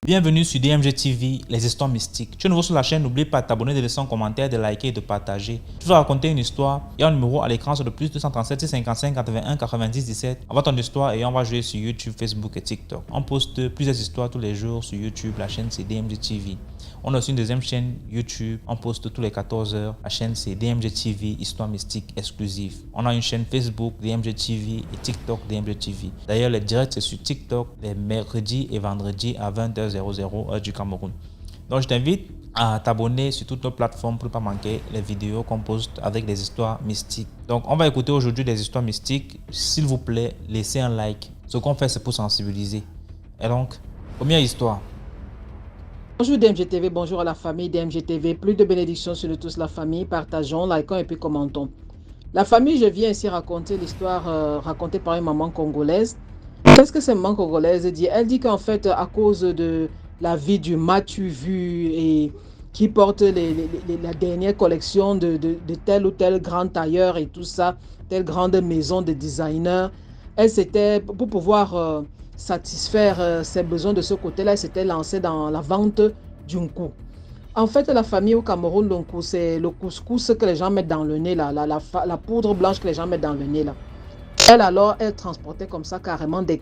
Bienvenue sur DMG TV, les histoires mystiques. Tu es nouveau sur la chaîne, n'oublie pas de t'abonner, de laisser un commentaire, de liker et de partager. Tu vas raconter une histoire, il y a un numéro à l'écran sur le plus 237 655 81 90 17. Envoie ton histoire et on va jouer sur YouTube, Facebook et TikTok. On poste plusieurs histoires tous les jours sur YouTube, la chaîne c'est DMG TV. On a aussi une deuxième chaîne YouTube, on poste tous les 14 h. La chaîne c'est DMG TV, histoire mystique exclusive. On a une chaîne Facebook DMG TV et TikTok DMG TV. D'ailleurs, les directs c'est sur TikTok les mercredis et vendredis à 20h00 heure du Cameroun. Donc je t'invite à t'abonner sur toutes nos plateformes pour ne pas manquer les vidéos qu'on poste avec des histoires mystiques. Donc on va écouter aujourd'hui des histoires mystiques. S'il vous plaît, laissez un like. Ce qu'on fait c'est pour sensibiliser. Et donc, première histoire. Bonjour DMG TV, bonjour à la famille DMG TV. Plus de bénédictions sur nous tous la famille. Partageons, likons et puis commentons. La famille, je viens ici raconter l'histoire racontée par une maman congolaise. Qu'est-ce que cette maman congolaise dit? Elle dit qu'en fait, à cause de la vie du Matu Vu et qui porte la dernière collection de tel ou tel grand tailleur et tout ça, telle grande maison de designer, elle s'était, pour pouvoir satisfaire ses besoins de ce côté-là, elle s'était lancée dans la vente d'un coup. En fait, la famille au Cameroun, donc, c'est le couscous que les gens mettent dans le nez, la poudre blanche que les gens mettent dans le nez. Là. Elle, alors, elle transportait comme ça carrément des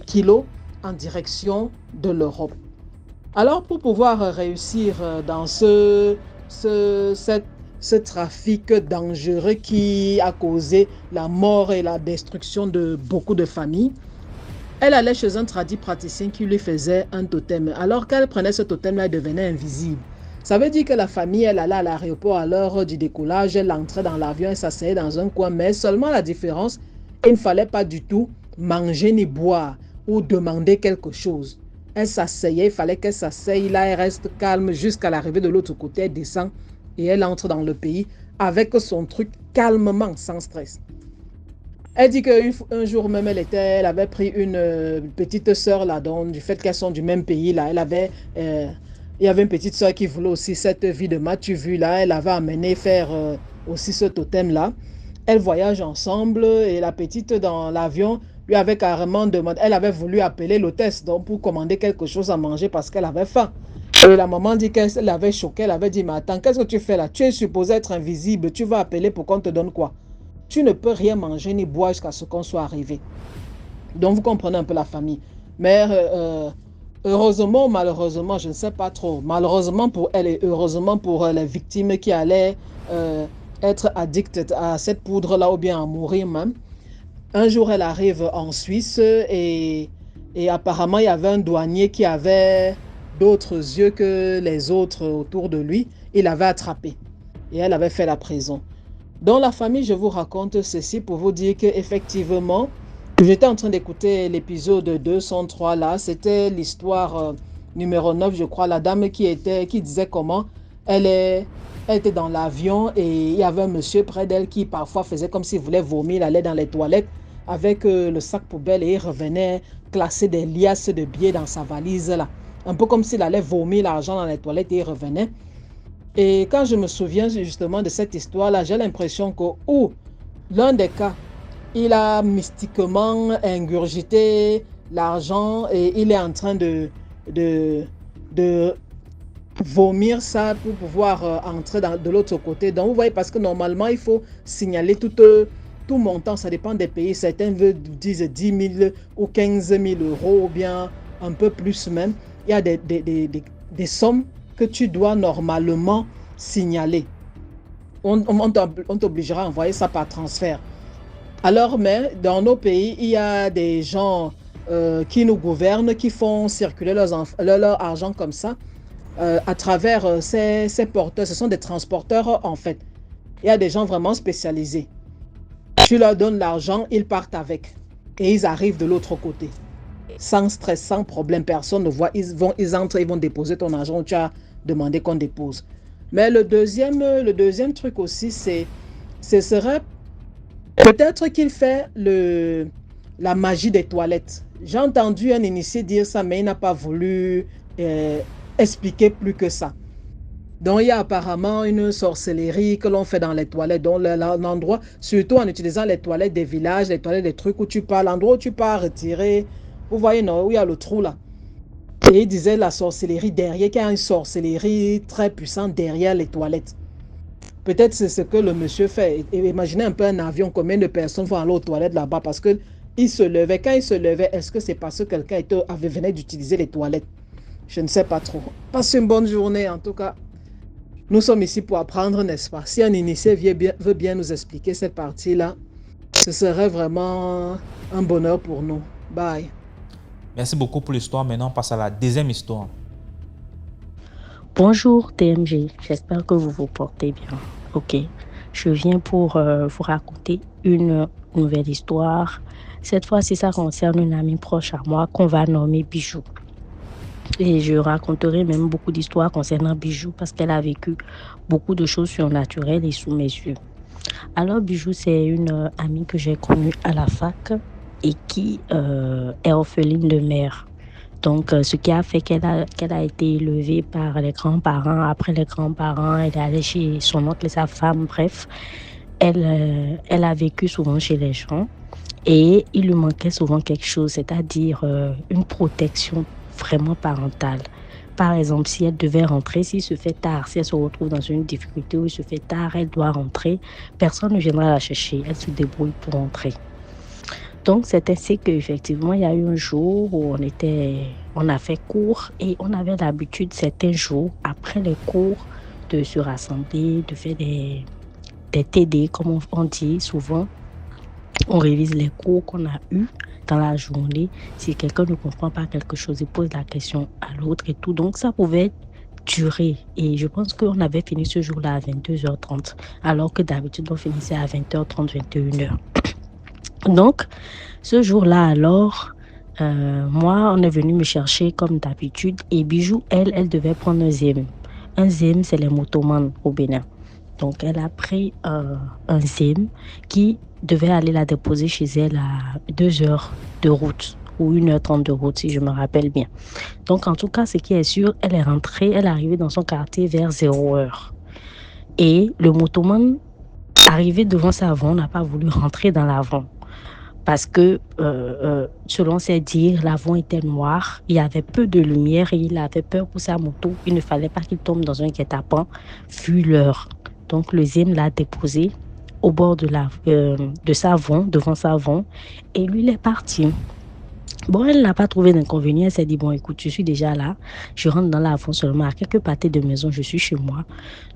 kilos en direction de l'Europe. Alors, pour pouvoir réussir dans ce trafic dangereux qui a causé la mort et la destruction de beaucoup de familles, elle allait chez un tradit praticien qui lui faisait un totem. Alors qu'elle prenait ce totem-là, elle devenait invisible. Ça veut dire que la famille, elle allait à l'aéroport à l'heure du décollage, elle entrait dans l'avion, elle s'asseyait dans un coin, mais seulement la différence, il ne fallait pas du tout manger ni boire ou demander quelque chose. Elle s'asseyait, il fallait qu'elle s'asseye, là elle reste calme jusqu'à l'arrivée de l'autre côté, elle descend et elle entre dans le pays avec son truc calmement, sans stress. Elle dit qu'un jour même, elle avait pris une petite sœur là, donc du fait qu'elles sont du même pays là, il y avait une petite sœur qui voulait aussi cette vie de Matu Vu là, elle avait amené faire aussi ce totem là. Elles voyagent ensemble et la petite dans l'avion lui avait carrément demandé, elle avait voulu appeler l'hôtesse donc pour commander quelque chose à manger parce qu'elle avait faim. Et la maman dit qu'elle l'avait choquée, elle avait dit, mais attends, qu'est-ce que tu fais là? Tu es supposé être invisible, tu vas appeler pour qu'on te donne quoi? Tu ne peux rien manger ni boire jusqu'à ce qu'on soit arrivé. Donc vous comprenez un peu la famille. Mais heureusement ou malheureusement, je ne sais pas trop. Malheureusement pour elle et heureusement pour les victimes qui allaient être addictes à cette poudre-là ou bien à mourir même. Un jour, elle arrive en Suisse et apparemment, il y avait un douanier qui avait d'autres yeux que les autres autour de lui. Il l'avait attrapé et elle avait fait la prison. Dans la famille, je vous raconte ceci pour vous dire qu'effectivement, j'étais en train d'écouter l'épisode 203 là. C'était l'histoire numéro 9, je crois. La dame qui disait comment elle était dans l'avion et il y avait un monsieur près d'elle qui parfois faisait comme s'il voulait vomir. Il allait dans les toilettes avec le sac poubelle et il revenait classer des liasses de billets dans sa valise là. Un peu comme s'il allait vomir l'argent dans les toilettes et il revenait. Et quand je me souviens justement de cette histoire-là, j'ai l'impression que l'un des cas, il a mystiquement ingurgité l'argent et il est en train de vomir ça pour pouvoir entrer de l'autre côté. Donc vous voyez, parce que normalement, il faut signaler tout montant, ça dépend des pays. Certains disent 10 000 ou 15 000 euros ou bien un peu plus même. Il y a des sommes que tu dois normalement signaler. On t'obligera à envoyer ça par transfert. Alors, mais dans nos pays, il y a des gens qui nous gouvernent, qui font circuler leur argent comme ça à travers ces porteurs. Ce sont des transporteurs en fait. Il y a des gens vraiment spécialisés. Tu leur donnes l'argent, ils partent avec. Et ils arrivent de l'autre côté. Sans stress, sans problème, personne ne voit. Ils entrent, ils vont déposer ton argent où tu as demandé qu'on dépose. Mais le deuxième truc aussi, ce serait peut-être qu'il fait la magie des toilettes. J'ai entendu un initié dire ça, mais il n'a pas voulu expliquer plus que ça. Donc, il y a apparemment une sorcellerie que l'on fait dans les toilettes. Donc, l'endroit, surtout en utilisant les toilettes des villages, les toilettes des trucs où tu pars, l'endroit où tu pars retirer, vous voyez, non, où il y a le trou là. Et il disait la sorcellerie derrière, qu'il y a une sorcellerie très puissante derrière les toilettes. Peut-être c'est ce que le monsieur fait. Et imaginez un peu un avion, combien de personnes vont aller aux toilettes là-bas parce que il se levait. Quand il se levait, est-ce que c'est parce que quelqu'un venait d'utiliser les toilettes? Je ne sais pas trop. Passe une bonne journée en tout cas. Nous sommes ici pour apprendre, n'est-ce pas? Si un initié veut bien nous expliquer cette partie-là, ce serait vraiment un bonheur pour nous. Bye. Merci beaucoup pour l'histoire. Maintenant, on passe à la deuxième histoire. Bonjour TMG, j'espère que vous vous portez bien. Ok, je viens pour vous raconter une nouvelle histoire. Cette fois-ci, ça concerne une amie proche à moi qu'on va nommer Bijou. Et je raconterai même beaucoup d'histoires concernant Bijou parce qu'elle a vécu beaucoup de choses surnaturelles et sous mes yeux. Alors Bijou, c'est une amie que j'ai connue à la fac et qui est orpheline de mère. Donc, ce qui a fait qu'elle a été élevée par les grands-parents. Après les grands-parents, elle est allée chez son oncle et sa femme. Bref, elle a vécu souvent chez les gens et il lui manquait souvent quelque chose, c'est-à-dire une protection vraiment parentale. Par exemple, si elle devait rentrer, s'il se fait tard, si elle se retrouve dans une difficulté où il se fait tard, elle doit rentrer, personne ne viendra la chercher. Elle se débrouille pour rentrer. Donc, c'est ainsi qu'effectivement, il y a eu un jour où on a fait cours et on avait l'habitude, certains jours, après les cours, de se rassembler, de faire des TD, comme on dit souvent. On révise les cours qu'on a eus dans la journée. Si quelqu'un ne comprend pas quelque chose, il pose la question à l'autre et tout. Donc, ça pouvait durer. Et je pense qu'on avait fini ce jour-là à 22h30, alors que d'habitude, on finissait à 20h30, 21h. Donc, ce jour-là, alors, moi, on est venu me chercher comme d'habitude. Et Bijou, elle devait prendre un Zim. Un Zim, c'est les motomans au Bénin. Donc, elle a pris un Zim qui devait aller la déposer chez elle à 2 heures de route ou 1h30 de route, si je me rappelle bien. Donc, en tout cas, ce qui est sûr, elle est rentrée, elle est arrivée dans son quartier vers 0h. Et le motoman, arrivé devant sa van, n'a pas voulu rentrer dans la van. Parce que, selon ses dires, l'avant était noir, il y avait peu de lumière et il avait peur pour sa moto. Il ne fallait pas qu'il tombe dans un guet-apens, vu l'heure. Donc, le Zim l'a déposé au bord de sa van, devant sa van, et lui, il est parti. Bon, elle n'a pas trouvé d'inconvénient. Elle s'est dit, bon, écoute, je suis déjà là. Je rentre dans la van seulement à quelques pâtés de maison. Je suis chez moi.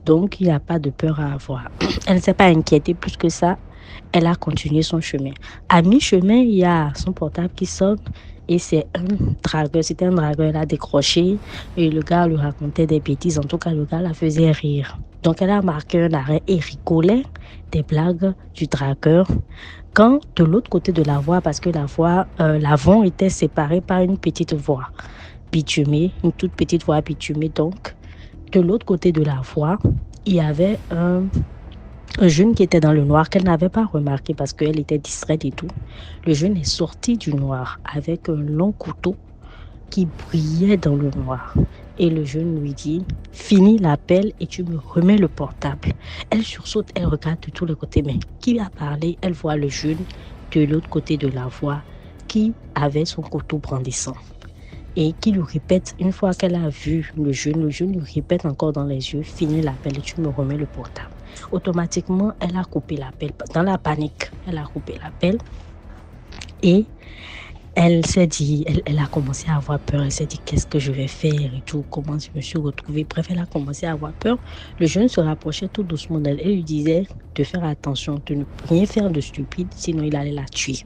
Donc, il n'y a pas de peur à avoir. Elle ne s'est pas inquiétée plus que ça. Elle a continué son chemin. À mi-chemin, il y a son portable qui sonne et c'est un dragueur. C'était un dragueur, elle a décroché et le gars lui racontait des bêtises. En tout cas, le gars la faisait rire. Donc, elle a marqué un arrêt et rigolait des blagues du dragueur. Quand de l'autre côté de la voie, parce que l'avant était séparé par une petite voie bitumée, une toute petite voie bitumée. Donc, de l'autre côté de la voie, il y avait un jeune qui était dans le noir qu'elle n'avait pas remarqué parce qu'elle était distraite et tout. Le jeune est sorti du noir avec un long couteau qui brillait dans le noir. Et le jeune lui dit, finis l'appel et tu me remets le portable. Elle sursaute, elle regarde de tous les côtés. Mais qui a parlé? Elle voit le jeune de l'autre côté de la voie qui avait son couteau brandissant. Et qui lui répète, une fois qu'elle a vu le jeune lui répète encore dans les yeux, finis l'appel et tu me remets le portable. Automatiquement, elle a coupé l'appel. Dans la panique, elle a coupé l'appel et elle s'est dit, elle a commencé à avoir peur. Elle s'est dit, qu'est-ce que je vais faire et tout, comment je me suis retrouvée. Bref, elle a commencé à avoir peur. Le jeune se rapprochait tout doucement d'elle et lui disait de faire attention, de ne rien faire de stupide, sinon il allait la tuer.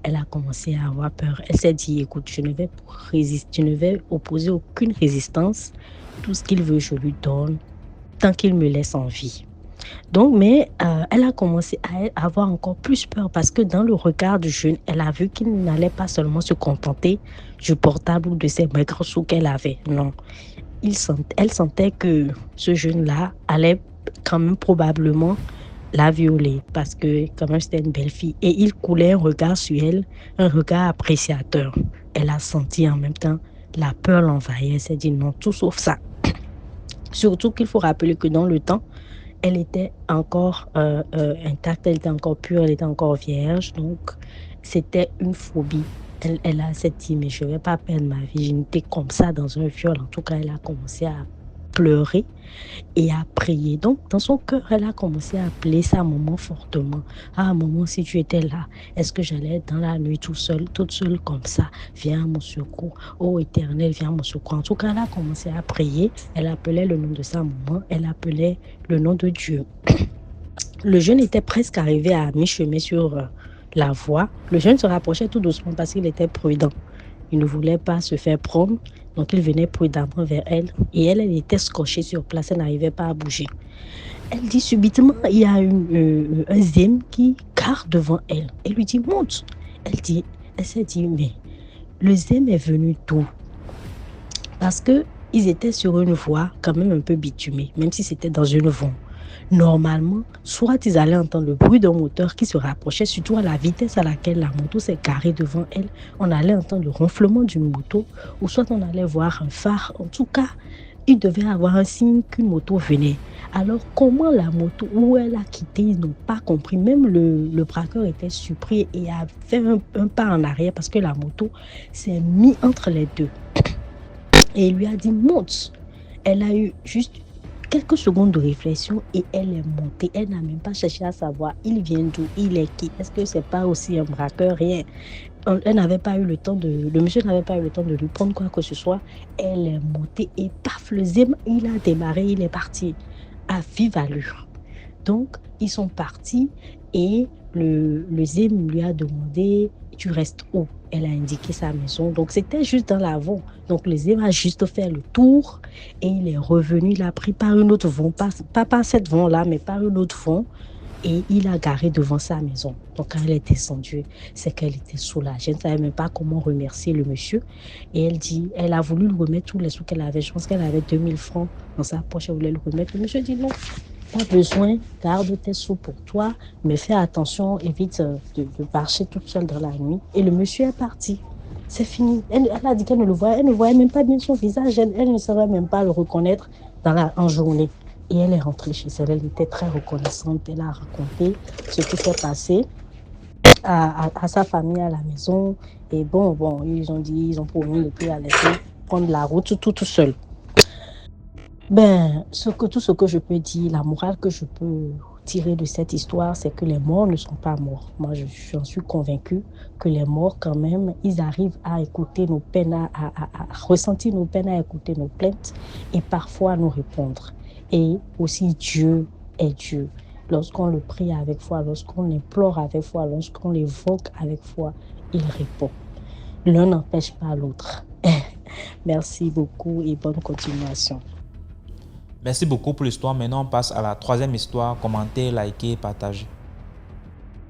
Elle a commencé à avoir peur. Elle s'est dit, écoute, je ne vais opposer aucune résistance. Tout ce qu'il veut, je lui donne, tant qu'il me laisse en vie. Donc, mais elle a commencé à avoir encore plus peur parce que dans le regard du jeune, elle a vu qu'il n'allait pas seulement se contenter du portable ou de ses maigres sous qu'elle avait. Non, elle sentait que ce jeune-là allait quand même probablement la violer parce que quand même c'était une belle fille. Et il coulait un regard sur elle, un regard appréciateur. Elle a senti en même temps la peur l'envahir. Elle s'est dit non, tout sauf ça. Surtout qu'il faut rappeler que dans le temps, elle était encore intacte, elle était encore pure, elle était encore vierge. Donc, c'était une phobie Elle s'est dit, mais je ne vais pas perdre ma virginité comme ça dans un viol. En tout cas, elle a commencé à pleurer et à prier. Donc, dans son cœur, elle a commencé à appeler sa maman fortement. Ah, maman, si tu étais là, est-ce que j'allais être dans la nuit toute seule comme ça? Viens à mon secours. Oh, Éternel, viens à mon secours. En tout cas, elle a commencé à prier. Elle appelait le nom de sa maman. Elle appelait le nom de Dieu. Le jeune était presque arrivé à mi-chemin sur la voie. Le jeune se rapprochait tout doucement parce qu'il était prudent. Il ne voulait pas se faire prendre, donc il venait prudemment vers elle. Et elle était scotchée sur place, elle n'arrivait pas à bouger. Elle dit subitement, il y a un zème qui gare devant elle. Elle lui dit, monte. Elle s'est dit, mais le zème est venu d'où? Parce qu'ils étaient sur une voie quand même un peu bitumée, même si c'était dans une vente. Normalement, soit ils allaient entendre le bruit d'un moteur qui se rapprochait, surtout à la vitesse à laquelle la moto s'est garée devant elle. On allait entendre le ronflement d'une moto, ou soit on allait voir un phare. En tout cas, il devait avoir un signe qu'une moto venait. Alors, comment la moto, où elle a quitté, ils n'ont pas compris. Même le braqueur était surpris et a fait un pas en arrière parce que la moto s'est mise entre les deux. Et il lui a dit, monte. Elle a eu juste quelques secondes de réflexion et elle est montée. Elle n'a même pas cherché à savoir il vient d'où, il est qui. Est-ce que c'est pas aussi un braqueur? Rien. Elle n'avait pas eu le temps le monsieur n'avait pas eu le temps de lui prendre quoi que ce soit. Elle est montée et paf, le zème, il a démarré, il est parti à vive allure. Donc, ils sont partis et le zème lui a demandé, tu restes où? Elle a indiqué sa maison. Donc, c'était juste dans l'avant. Donc, le zème a juste fait le tour et il est revenu. Il a pris par une autre vent, pas par cette vent-là, mais par une autre vent. Et il a garé devant sa maison. Donc, quand elle est descendue, c'est qu'elle était soulagée. Elle ne savait même pas comment remercier le monsieur. Et elle a voulu lui remettre tous les sous qu'elle avait. Je pense qu'elle avait 2000 francs dans sa poche. Elle voulait le remettre. Le monsieur dit non, pas besoin. Garde tes sous pour toi. Mais fais attention, évite de marcher toute seule dans la nuit. Et le monsieur est parti. C'est fini. Elle a dit qu'elle ne le voyait. Elle ne voyait même pas bien son visage. Elle ne savait même pas le reconnaître en journée. Et elle est rentrée chez elle. Elle était très reconnaissante. Elle a raconté ce qui s'est passé à sa famille à la maison. Et bon, ils ont promis de ne plus la laisser prendre la route tout seul. Tout ce que je peux dire, la morale que je peux tirer de cette histoire, c'est que les morts ne sont pas morts. Moi, j'en suis convaincue que les morts, quand même, ils arrivent à écouter nos peines, à ressentir nos peines, à écouter nos plaintes et parfois à nous répondre. Et aussi, Dieu est Dieu. Lorsqu'on le prie avec foi, lorsqu'on implore avec foi, lorsqu'on l'évoque avec foi, il répond. L'un n'empêche pas l'autre. Merci beaucoup et bonne continuation. Merci beaucoup pour l'histoire. Maintenant, on passe à la troisième histoire. Commentez, likez, partagez.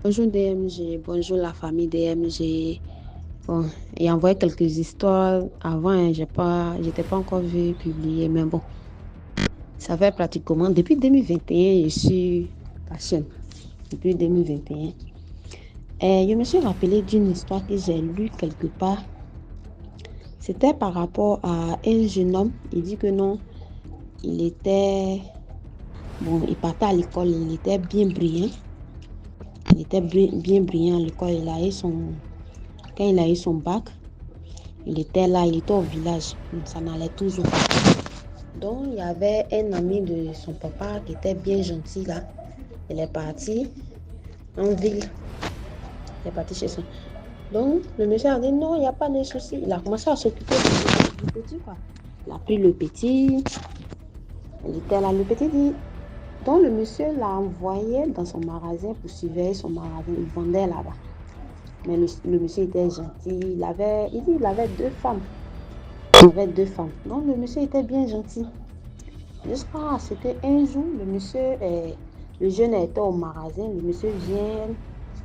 Bonjour DMG, bonjour la famille DMG. Bon, il envoyé quelques histoires avant, j'étais pas encore vu publier, mais bon, ça fait pratiquement depuis 2021, je suis patiente. Depuis 2021. Et je me suis rappelé d'une histoire que j'ai lue quelque part. C'était par rapport à un jeune homme. Il dit que non, il partait à l'école, il était bien brillant. Il était bien brillant à l'école. Quand il a eu son bac, il était au village. Ça n'allait toujours pas. Donc, il y avait un ami de son papa qui était bien gentil là. Il est parti en ville. Il est parti chez son. Donc, le monsieur a dit non, il n'y a pas de souci. Il a commencé à s'occuper du petit, quoi. Il a pris le petit. Il était là, le petit dit. Donc, le monsieur l'a envoyé dans son magasin pour surveiller son magasin. Il vendait là-bas. Mais le monsieur était gentil. Il avait 2 femmes. Il avait 2 femmes. Donc, le monsieur était bien gentil. C'était un jour, le jeune était au magasin. Le monsieur vient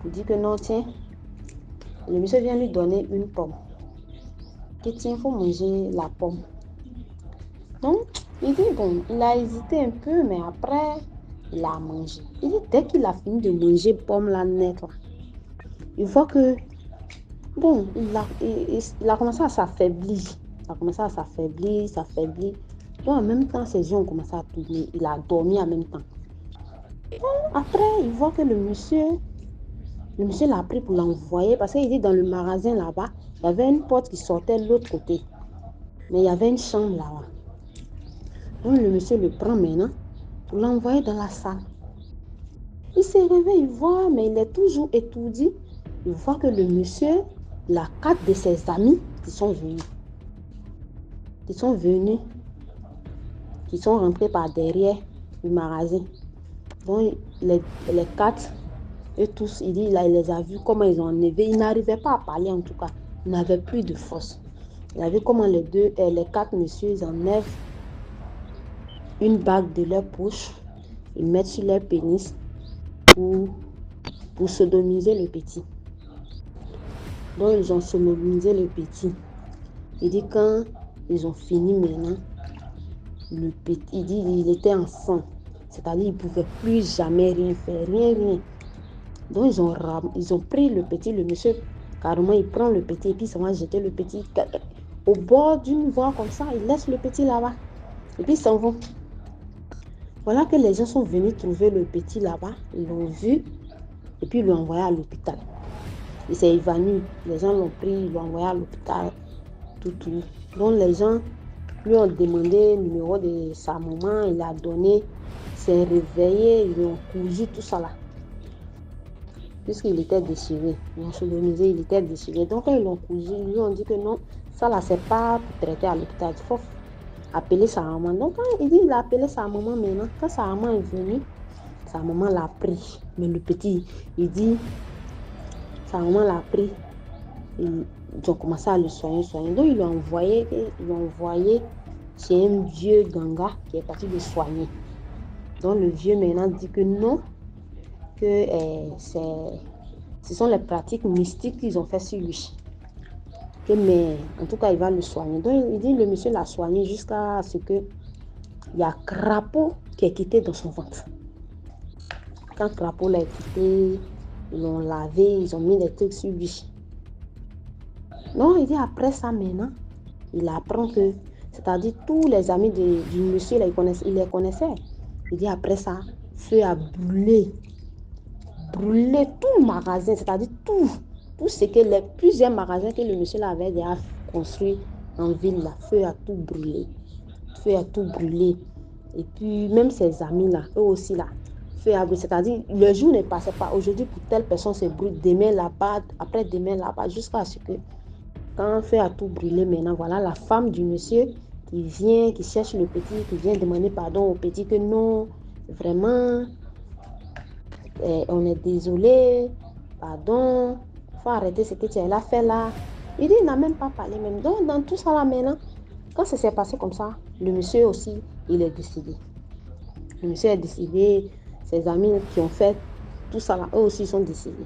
lui dire que non, tiens. Le monsieur vient lui donner une pomme. Que tiens, il faut manger la pomme. Donc, il dit, bon, il a hésité un peu, mais après, il a mangé. Il dit, dès qu'il a fini de manger pomme la nette, il voit que, bon, il a commencé à s'affaiblir. Donc, en même temps, ses yeux ont commencé à tourner. Il a dormi en même temps. Donc, après, il voit que le monsieur Le monsieur l'a pris pour l'envoyer parce qu'il dit dans le magasin là-bas, il y avait une porte qui sortait de l'autre côté. Mais il y avait une chambre là-bas. Donc le monsieur le prend maintenant pour l'envoyer dans la salle. Il se réveille, il voit, mais il est toujours étourdi. Il voit que le monsieur, il a 4 de ses amis qui sont venus. Qui sont rentrés par derrière le magasin. Donc les 4, et tous, il dit, là, il les a vus, comment ils ont enlevé. Ils n'arrivaient pas à parler en tout cas. Ils n'avaient plus de force. Il a vu comment les 4 messieurs, ils enlèvent une bague de leur poche, ils mettent sur leur pénis pour sodomiser le petit. Donc ils ont sodomisé le petit. Il dit quand ils ont fini maintenant, le petit, il dit il était en sang. C'est-à-dire il ne pouvait plus jamais rien faire, rien. Donc ils ont pris le petit, le monsieur, carrément il prend le petit et puis il va jeter le petit au bord d'une voie comme ça, il laisse le petit là-bas et puis ils s'en vont. Voilà que les gens sont venus trouver le petit là-bas, ils l'ont vu et puis ils l'ont envoyé à l'hôpital. Il s'est évanoui, les gens l'ont pris, ils l'ont envoyé à l'hôpital, tout. Donc les gens lui ont demandé le numéro de sa maman, il a donné, il s'est réveillé, ils lui ont cousu tout ça là. Puisqu'il était déchiré, ils l'ont sodomisé, il était déchiré. Donc quand ils l'ont cousu, ils lui ont dit que non, ça là c'est pas pour traiter à l'hôpital, il faut appeler sa maman. Donc quand il a appelé sa maman maintenant, quand sa maman est venue, sa maman l'a pris. Mais le petit, il dit, sa maman l'a pris, ils ont commencé à le soigner. Donc ils l'ont envoyé chez un vieux ganga qui est parti le soigner. Donc le vieux maintenant dit que non, que ce sont les pratiques mystiques qu'ils ont fait sur lui. Mais en tout cas, il va le soigner. Donc il dit le monsieur l'a soigné jusqu'à ce que il y a crapaud qui est quitté dans son ventre. Quand crapaud l'a quitté, ils l'ont lavé, ils ont mis des trucs sur lui. Non, il dit après ça maintenant, il apprend que, c'est-à-dire tous les amis du monsieur, là, il les connaissait. Il dit après ça, feu a brûlé tout le magasin, c'est-à-dire tout ce que les plusieurs magasins que le monsieur là avait déjà construit en ville, là, feu a tout brûlé. Et puis même ses amis là, eux aussi là, feu a brûlé, c'est-à-dire le jour ne passait pas. Aujourd'hui pour telle personne c'est brûlé, demain là-bas, après demain là-bas, jusqu'à ce que quand feu a tout brûlé maintenant, voilà la femme du monsieur qui vient, qui cherche le petit, qui vient demander pardon au petit que non, vraiment, on est désolé, pardon, il faut arrêter ce que tu as fait là. Il dit, il n'a même pas parlé même. Donc dans tout ça là maintenant, quand ça s'est passé comme ça, le monsieur aussi, il est décédé. Le monsieur est décédé, ses amis qui ont fait tout ça là, eux aussi sont décédés.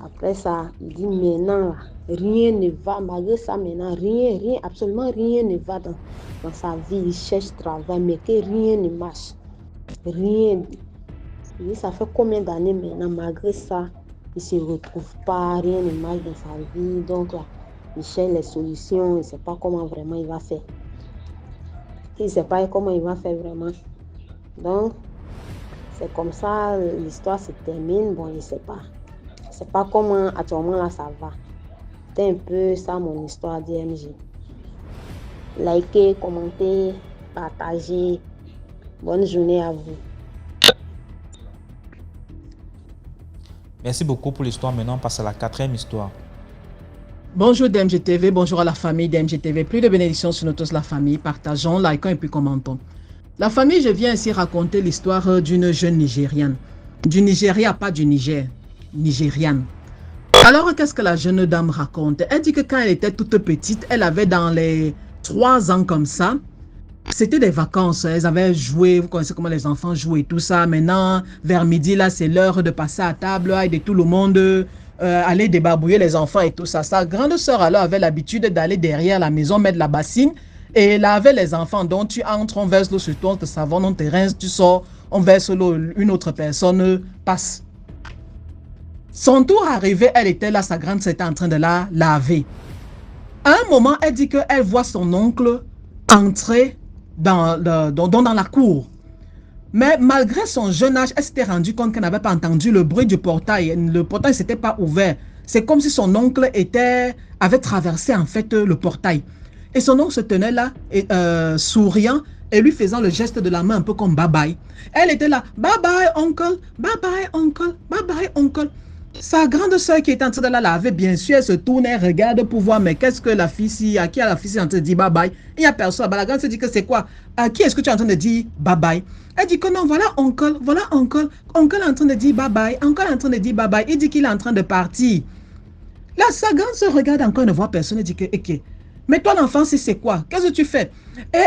Après ça, il dit maintenant, rien ne va, malgré ça maintenant, rien, absolument rien ne va dans sa vie. Il cherche travail, mais que rien ne marche. Rien. Il dit, ça fait combien d'années maintenant, malgré ça, il ne se retrouve pas, rien ne marche dans sa vie. Donc là, il cherche les solutions, il ne sait pas comment vraiment il va faire. Il ne sait pas comment il va faire vraiment. Donc, c'est comme ça, l'histoire se termine. Bon, il ne sait pas. Je ne sais pas comment actuellement là ça va. C'est un peu ça mon histoire d'IMG. Likez, commentez, partagez. Bonne journée à vous. Merci beaucoup pour l'histoire. Maintenant, on passe à la 4e histoire. Bonjour DMGTV, bonjour à la famille DMGTV. Plus de bénédictions sur nous tous, la famille. Partageons, likons et puis commentons. La famille, je viens ici raconter l'histoire d'une jeune Nigériane. Du Nigeria, pas du Niger. Nigériane. Alors, qu'est-ce que la jeune dame raconte? Elle dit que quand elle était toute petite, elle avait dans les 3 ans comme ça, c'était des vacances. Elles avaient joué, vous connaissez comment les enfants jouent et tout ça. Maintenant, vers midi, là, c'est l'heure de passer à table et de tout le monde aller débarbouiller les enfants et tout ça. Sa grande sœur, alors, avait l'habitude d'aller derrière la maison, mettre la bassine et laver les enfants. Donc, tu entres, on verse l'eau sur toi, on te savonne, on te rince, tu sors, on verse l'eau, une autre personne passe. Son tour arrivé, elle était là, sa grande sœur était en train de la laver. À un moment, elle dit qu'elle voit son oncle entrer dans la cour. Mais malgré son jeune âge, elle s'était rendue compte qu'elle n'avait pas entendu le bruit du portail. Le portail ne s'était pas ouvert. C'est comme si son oncle avait traversé en fait le portail. Et son oncle se tenait là, souriant, et lui faisant le geste de la main un peu comme bye bye. Elle était là, bye bye oncle, bye bye oncle, bye bye oncle. Sa grande soeur qui était en train de la laver, bien sûr, elle se tourne et regarde pour voir, mais qu'est-ce que la fille, à qui la fille est en train de dire bye bye? Il n'y a personne. La grande se dit que c'est quoi? À qui est-ce que tu es en train de dire bye bye? Elle dit que non, voilà oncle, voilà oncle. Oncle est en train de dire bye bye, oncle est en train de dire bye bye. Il dit qu'il est en train de partir. Là, sa grande se regarde encore, ne voit personne et dit que, ok. Mais toi, l'enfant, c'est quoi? Qu'est-ce que tu fais? Et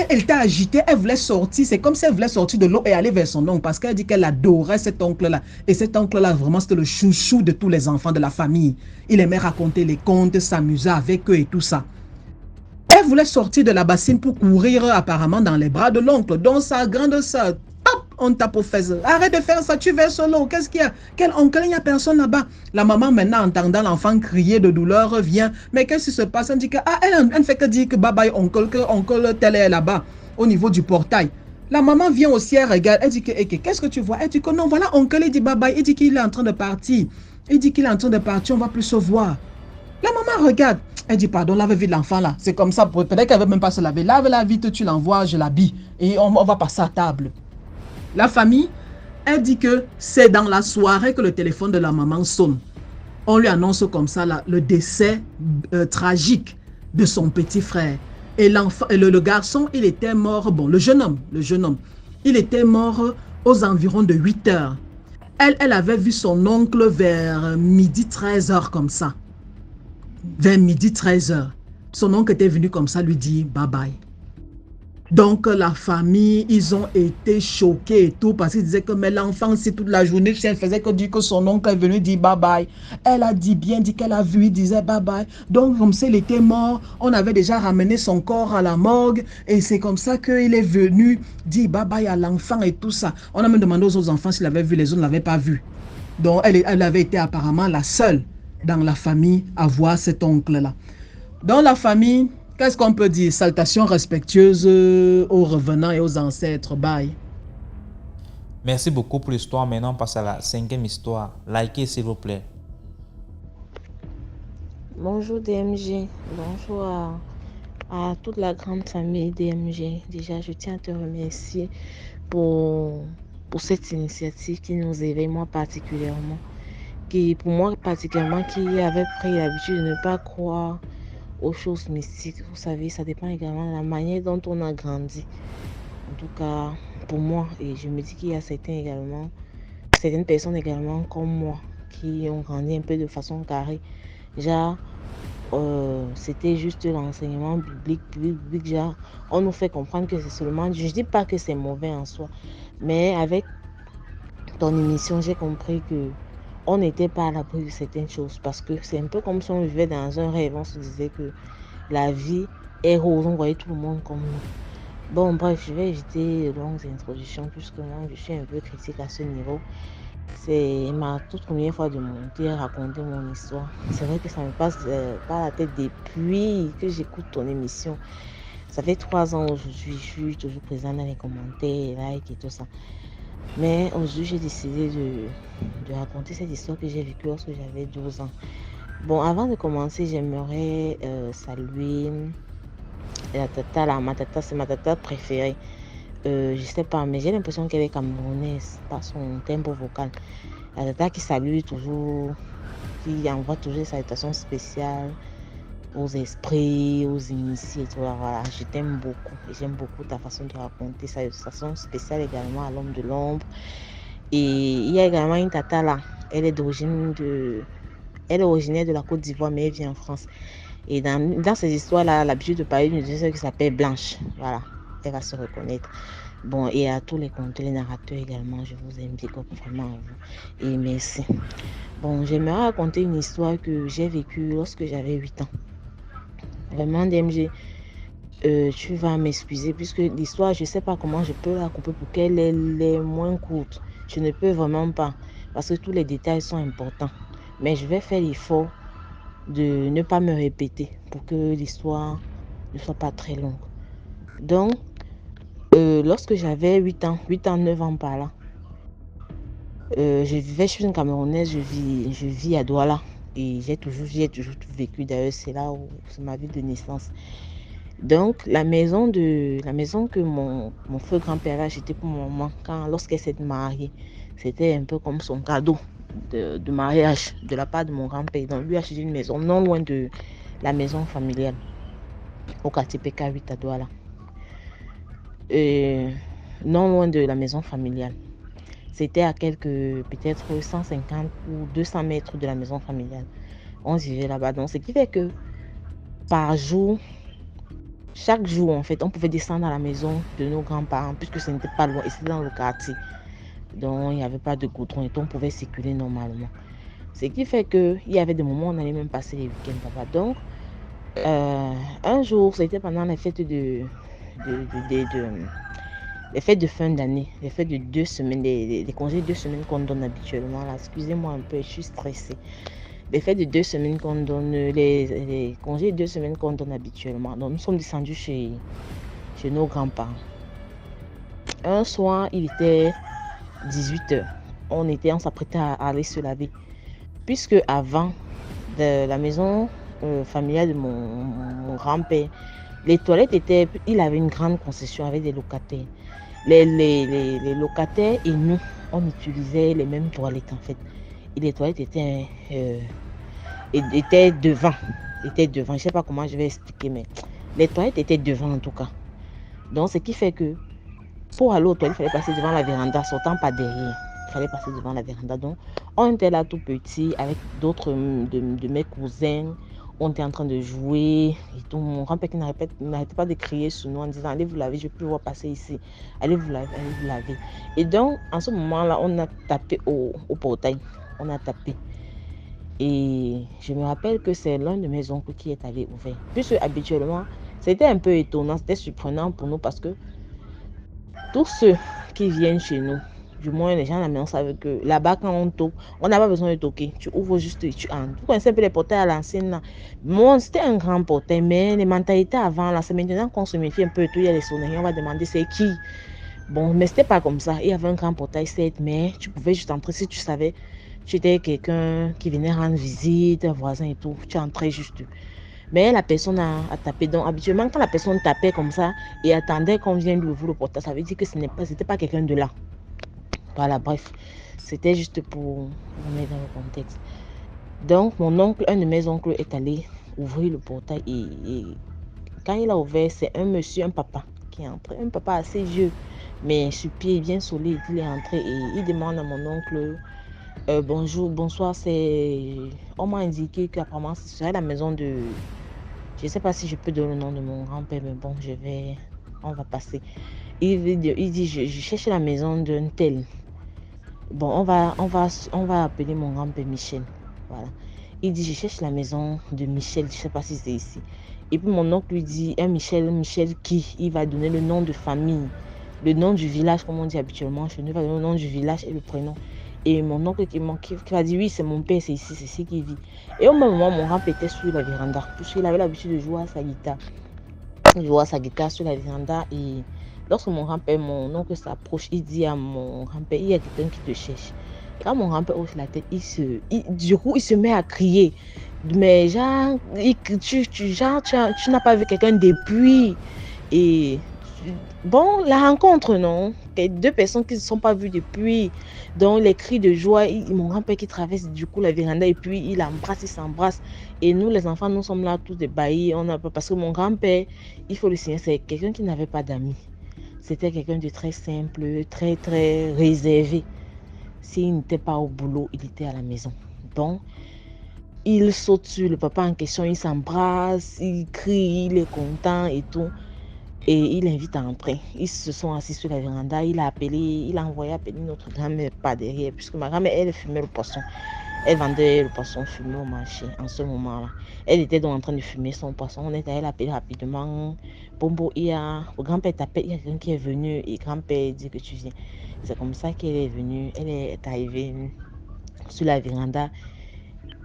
elle t'a agité, elle voulait sortir. C'est comme si elle voulait sortir de l'eau et aller vers son oncle parce qu'elle dit qu'elle adorait cet oncle-là. Et cet oncle-là, vraiment, c'était le chouchou de tous les enfants de la famille. Il aimait raconter les contes, s'amuser avec eux et tout ça. Elle voulait sortir de la bassine pour courir apparemment dans les bras de l'oncle. Donc sa grande soeur, on tape aux fesses. Arrête de faire ça, tu verses l'eau. Qu'est-ce qu'il y a? Quel oncle? Il n'y a personne là-bas. La maman, maintenant, entendant l'enfant crier de douleur, vient. Mais qu'est-ce qui se passe? Elle dit que, elle ne fait que dire que bye bye, oncle, que oncle tel est là-bas, au niveau du portail. La maman vient aussi, elle regarde. Elle dit que, qu'est-ce que tu vois? Elle dit que non, voilà, oncle, il dit bye bye. Il dit qu'il est en train de partir. Il dit qu'il est en train de partir, on ne va plus se voir. La maman regarde. Elle dit, pardon, lave vite l'enfant là. C'est comme ça, peut-être qu'elle ne veut même pas se laver. Lave-la vite, tu l'envoies, je l'habille. Et on va passer à table. La famille, elle dit que c'est dans la soirée que le téléphone de la maman sonne. On lui annonce comme ça là, le décès tragique de son petit frère. Et le garçon, il était mort, bon, le jeune homme, il était mort aux environs de 8 heures. Elle avait vu son oncle vers midi 13h comme ça. Vers midi 13h. Son oncle était venu comme ça lui dire bye bye. Donc la famille, ils ont été choqués et tout parce qu'ils disaient que mais l'enfant, c'est toute la journée, elle faisait que dire que son oncle est venu dire bye bye. Elle a dit bien, dit qu'elle a vu, il disait bye bye. Donc comme ça, il était mort, on avait déjà ramené son corps à la morgue et c'est comme ça qu'il est venu dire bye bye à l'enfant et tout ça. On a même demandé aux autres enfants s'ils l'avaient vu, les autres ne l'avaient pas vu. Donc elle avait été apparemment la seule dans la famille à voir cet oncle-là. Dans la famille, qu'est-ce qu'on peut dire? Salutations respectueuses aux revenants et aux ancêtres. Bye. Merci beaucoup pour l'histoire. Maintenant, on passe à la 5e histoire. Likez, s'il vous plaît. Bonjour DMG. Bonjour à toute la grande famille DMG. Déjà, je tiens à te remercier pour cette initiative qui nous éveille, moi particulièrement. Pour moi particulièrement, qui avait pris l'habitude de ne pas croire aux choses mystiques. Vous savez, ça dépend également de la manière dont on a grandi. En tout cas, pour moi, et je me dis qu'il y a certaines personnes également comme moi qui ont grandi un peu de façon carrée. Genre, c'était juste l'enseignement biblique, genre, on nous fait comprendre que c'est seulement, je dis pas que c'est mauvais en soi, mais avec ton émission, j'ai compris que on n'était pas à l'abri de certaines choses parce que c'est un peu comme si on vivait dans un rêve. On se disait que la vie est rose, on voyait tout le monde comme nous. Bon, bref, je vais éviter de longues introductions puisque moi, je suis un peu critique à ce niveau. C'est ma toute première fois de monter et raconter mon histoire. C'est vrai que ça me passe par la tête depuis que j'écoute ton émission. Ça fait 3 ans aujourd'hui, je suis toujours présente dans les commentaires, likes et tout ça. Mais aujourd'hui, j'ai décidé de raconter cette histoire que j'ai vécue lorsque j'avais 12 ans. Bon, avant de commencer, j'aimerais saluer la tata là. Ma tata, c'est ma tata préférée. Je sais pas, mais j'ai l'impression qu'elle est camerounaise par son tempo vocal. La tata qui salue toujours, qui envoie toujours des salutations spéciales aux esprits, aux initiés, tout là, voilà. Je t'aime beaucoup et j'aime beaucoup ta façon de raconter. Salutations spéciales également à l'homme de l'ombre. Et il y a également une tata là, elle est originaire de la Côte d'Ivoire, mais elle vit en France. Et dans ces histoires-là, elle a l'habitude de parler d'une personne qui s'appelle Blanche. Voilà, elle va se reconnaître. Bon, et à tous les conteurs, les narrateurs également, je vous aime beaucoup, vraiment à vous. Et merci. Bon, j'aimerais raconter une histoire que j'ai vécue lorsque j'avais 8 ans. Vraiment, DMG, tu vas m'excuser puisque l'histoire, je ne sais pas comment je peux la couper pour qu'elle est moins courte. Je ne peux vraiment pas parce que tous les détails sont importants. Mais je vais faire l'effort de ne pas me répéter pour que l'histoire ne soit pas très longue. Donc, lorsque j'avais 8 ans, 9 ans par là, je vivais chez une Camerounaise, je vis à Douala. Et j'ai toujours vécu, d'ailleurs, c'est ma ville de naissance. Donc, la maison que mon feu grand-père a acheté pour mon maman lorsqu'elle s'est mariée, c'était un peu comme son cadeau de mariage de la part de mon grand-père. Donc, lui a acheté une maison non loin de la maison familiale, au quartier PK8 à Douala. Non loin de la maison familiale. C'était à peut-être 150 ou 200 mètres de la maison familiale. On vivait là-bas. Donc, ce qui fait que par jour, chaque jour, en fait, on pouvait descendre à la maison de nos grands-parents, puisque ce n'était pas loin, et c'était dans le quartier. Donc, il n'y avait pas de goudron et on pouvait circuler normalement. Ce qui fait qu'il y avait des moments où on allait même passer les week-ends là-bas. Donc, un jour, c'était pendant les fêtes les fêtes de fin d'année, les fêtes de 2 semaines, les congés de 2 semaines qu'on donne habituellement. Là, excusez-moi un peu, je suis stressée. Les fêtes de 2 semaines qu'on donne, les congés de 2 semaines qu'on donne habituellement. Donc, nous sommes descendus chez nos grands-parents. Un soir, il était 18h. On s'apprêtait à aller se laver. Puisque avant, de la maison familiale de mon grand-père, les toilettes il avait une grande concession avec des locataires. Les locataires et nous, on utilisait les mêmes toilettes en fait. Et les toilettes étaient devant. Je ne sais pas comment je vais expliquer, mais les toilettes étaient devant en tout cas. Donc, ce qui fait que pour aller aux toilettes, il fallait passer devant la véranda, sortant par derrière. Il fallait passer devant la véranda. Donc, on était là tout petit avec d'autres de mes cousins. On était en train de jouer et tout. Mon grand-père qui n'arrêtait pas de crier sur nous en disant allez vous laver, je peux vous voir passer ici. Allez vous laver, allez vous laver. Et donc, en ce moment-là, on a tapé au portail. On a tapé. Et je me rappelle que c'est l'un de mes oncles qui est allé ouvrir. Puisque habituellement, c'était un peu étonnant, c'était surprenant pour nous parce que tous ceux qui viennent chez nous, du moins les gens à la maison savent que là-bas quand on toque, on n'a pas besoin de toquer. Tu ouvres juste et tu entres. Vous connaissez un peu les portails à l'ancienne là. Bon, c'était un grand portail, mais les mentalités avant là, c'est maintenant qu'on se méfie un peu de tout. Il y a les sonneries, on va demander c'est qui. Bon, mais c'était pas comme ça. Il y avait un grand portail, certes, mais tu pouvais juste entrer si tu savais. Tu étais quelqu'un qui venait rendre visite, un voisin et tout. Tu entrais juste. Mais la personne a tapé. Donc, habituellement, quand la personne tapait comme ça et attendait qu'on vienne lui ouvrir le portail, ça veut dire que c'était pas quelqu'un de là. Voilà, bref. C'était juste pour vous mettre dans le contexte. Donc, un de mes oncles est allé ouvrir le portail et quand il a ouvert, c'est un monsieur, un papa qui est entré. Un papa assez vieux, mais sur pied bien solide. Il est entré et il demande à mon oncle bonjour, bonsoir. On m'a indiqué qu'apparemment ce serait la maison de. Je ne sais pas si je peux donner le nom de mon grand-père, mais bon, on va passer. Il dit, je cherche la maison d'un tel. Bon, on va appeler mon grand-père Michel. Voilà. Il dit, je cherche la maison de Michel, je ne sais pas si c'est ici. Et puis mon oncle lui dit, Michel qui? Il va donner le nom de famille, le nom du village, comme on dit habituellement. Je ne vais pas donner le nom du village et le prénom. Et mon oncle qui va dire, oui, c'est mon père, c'est ici qu'il vit. Et au même moment, mon grand-père était sur la véranda, puisqu'il avait l'habitude de jouer à sa guitare. Il jouait à sa guitare sur la véranda et lorsque mon oncle s'approche, il dit à mon grand-père, il y a quelqu'un qui te cherche. Quand mon grand-père hausse la tête, il se met à crier. Mais genre, tu n'as pas vu quelqu'un depuis. Et bon, la rencontre, non. Deux personnes qui ne se sont pas vues depuis. Donc, les cris de joie, mon grand-père qui traverse du coup la véranda et puis il s'embrasse. Et nous, les enfants, nous sommes là tous ébahis. Parce que mon grand-père, il faut le signer, c'est quelqu'un qui n'avait pas d'amis. C'était quelqu'un de très simple, très, très réservé. S'il n'était pas au boulot, il était à la maison. Donc, il saute sur le papa en question, il s'embrasse, il crie, il est content et tout. Et il invite à entrer. Ils se sont assis sur la véranda. Il a envoyé appeler notre grand-mère par derrière, puisque ma grand-mère, elle fumait le poisson. Elle vendait le poisson fumé au marché en ce moment-là. Elle était donc en train de fumer son poisson. On est allé l'appeler rapidement. Bombo, le grand-père t'appelle, il y a quelqu'un qui est venu et grand-père dit que tu viens. C'est comme ça qu'elle est venue. Elle est arrivée sur la véranda.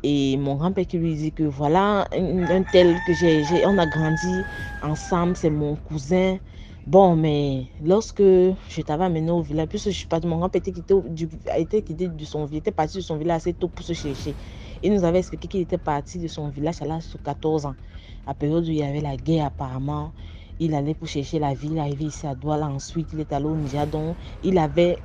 Et mon grand-père qui lui dit que voilà un tel que on a grandi ensemble, c'est mon cousin. Bon, mais lorsque je t'avais amené au village, puisque je suis partie, mon grand-père était parti de son village assez tôt pour se chercher. Il nous avait expliqué qu'il était parti de son village à l'âge de 14 ans. À la période où il y avait la guerre, apparemment, il allait pour chercher la vie, il est arrivé ici à Douala, ensuite il est allé au Niger, donc il avait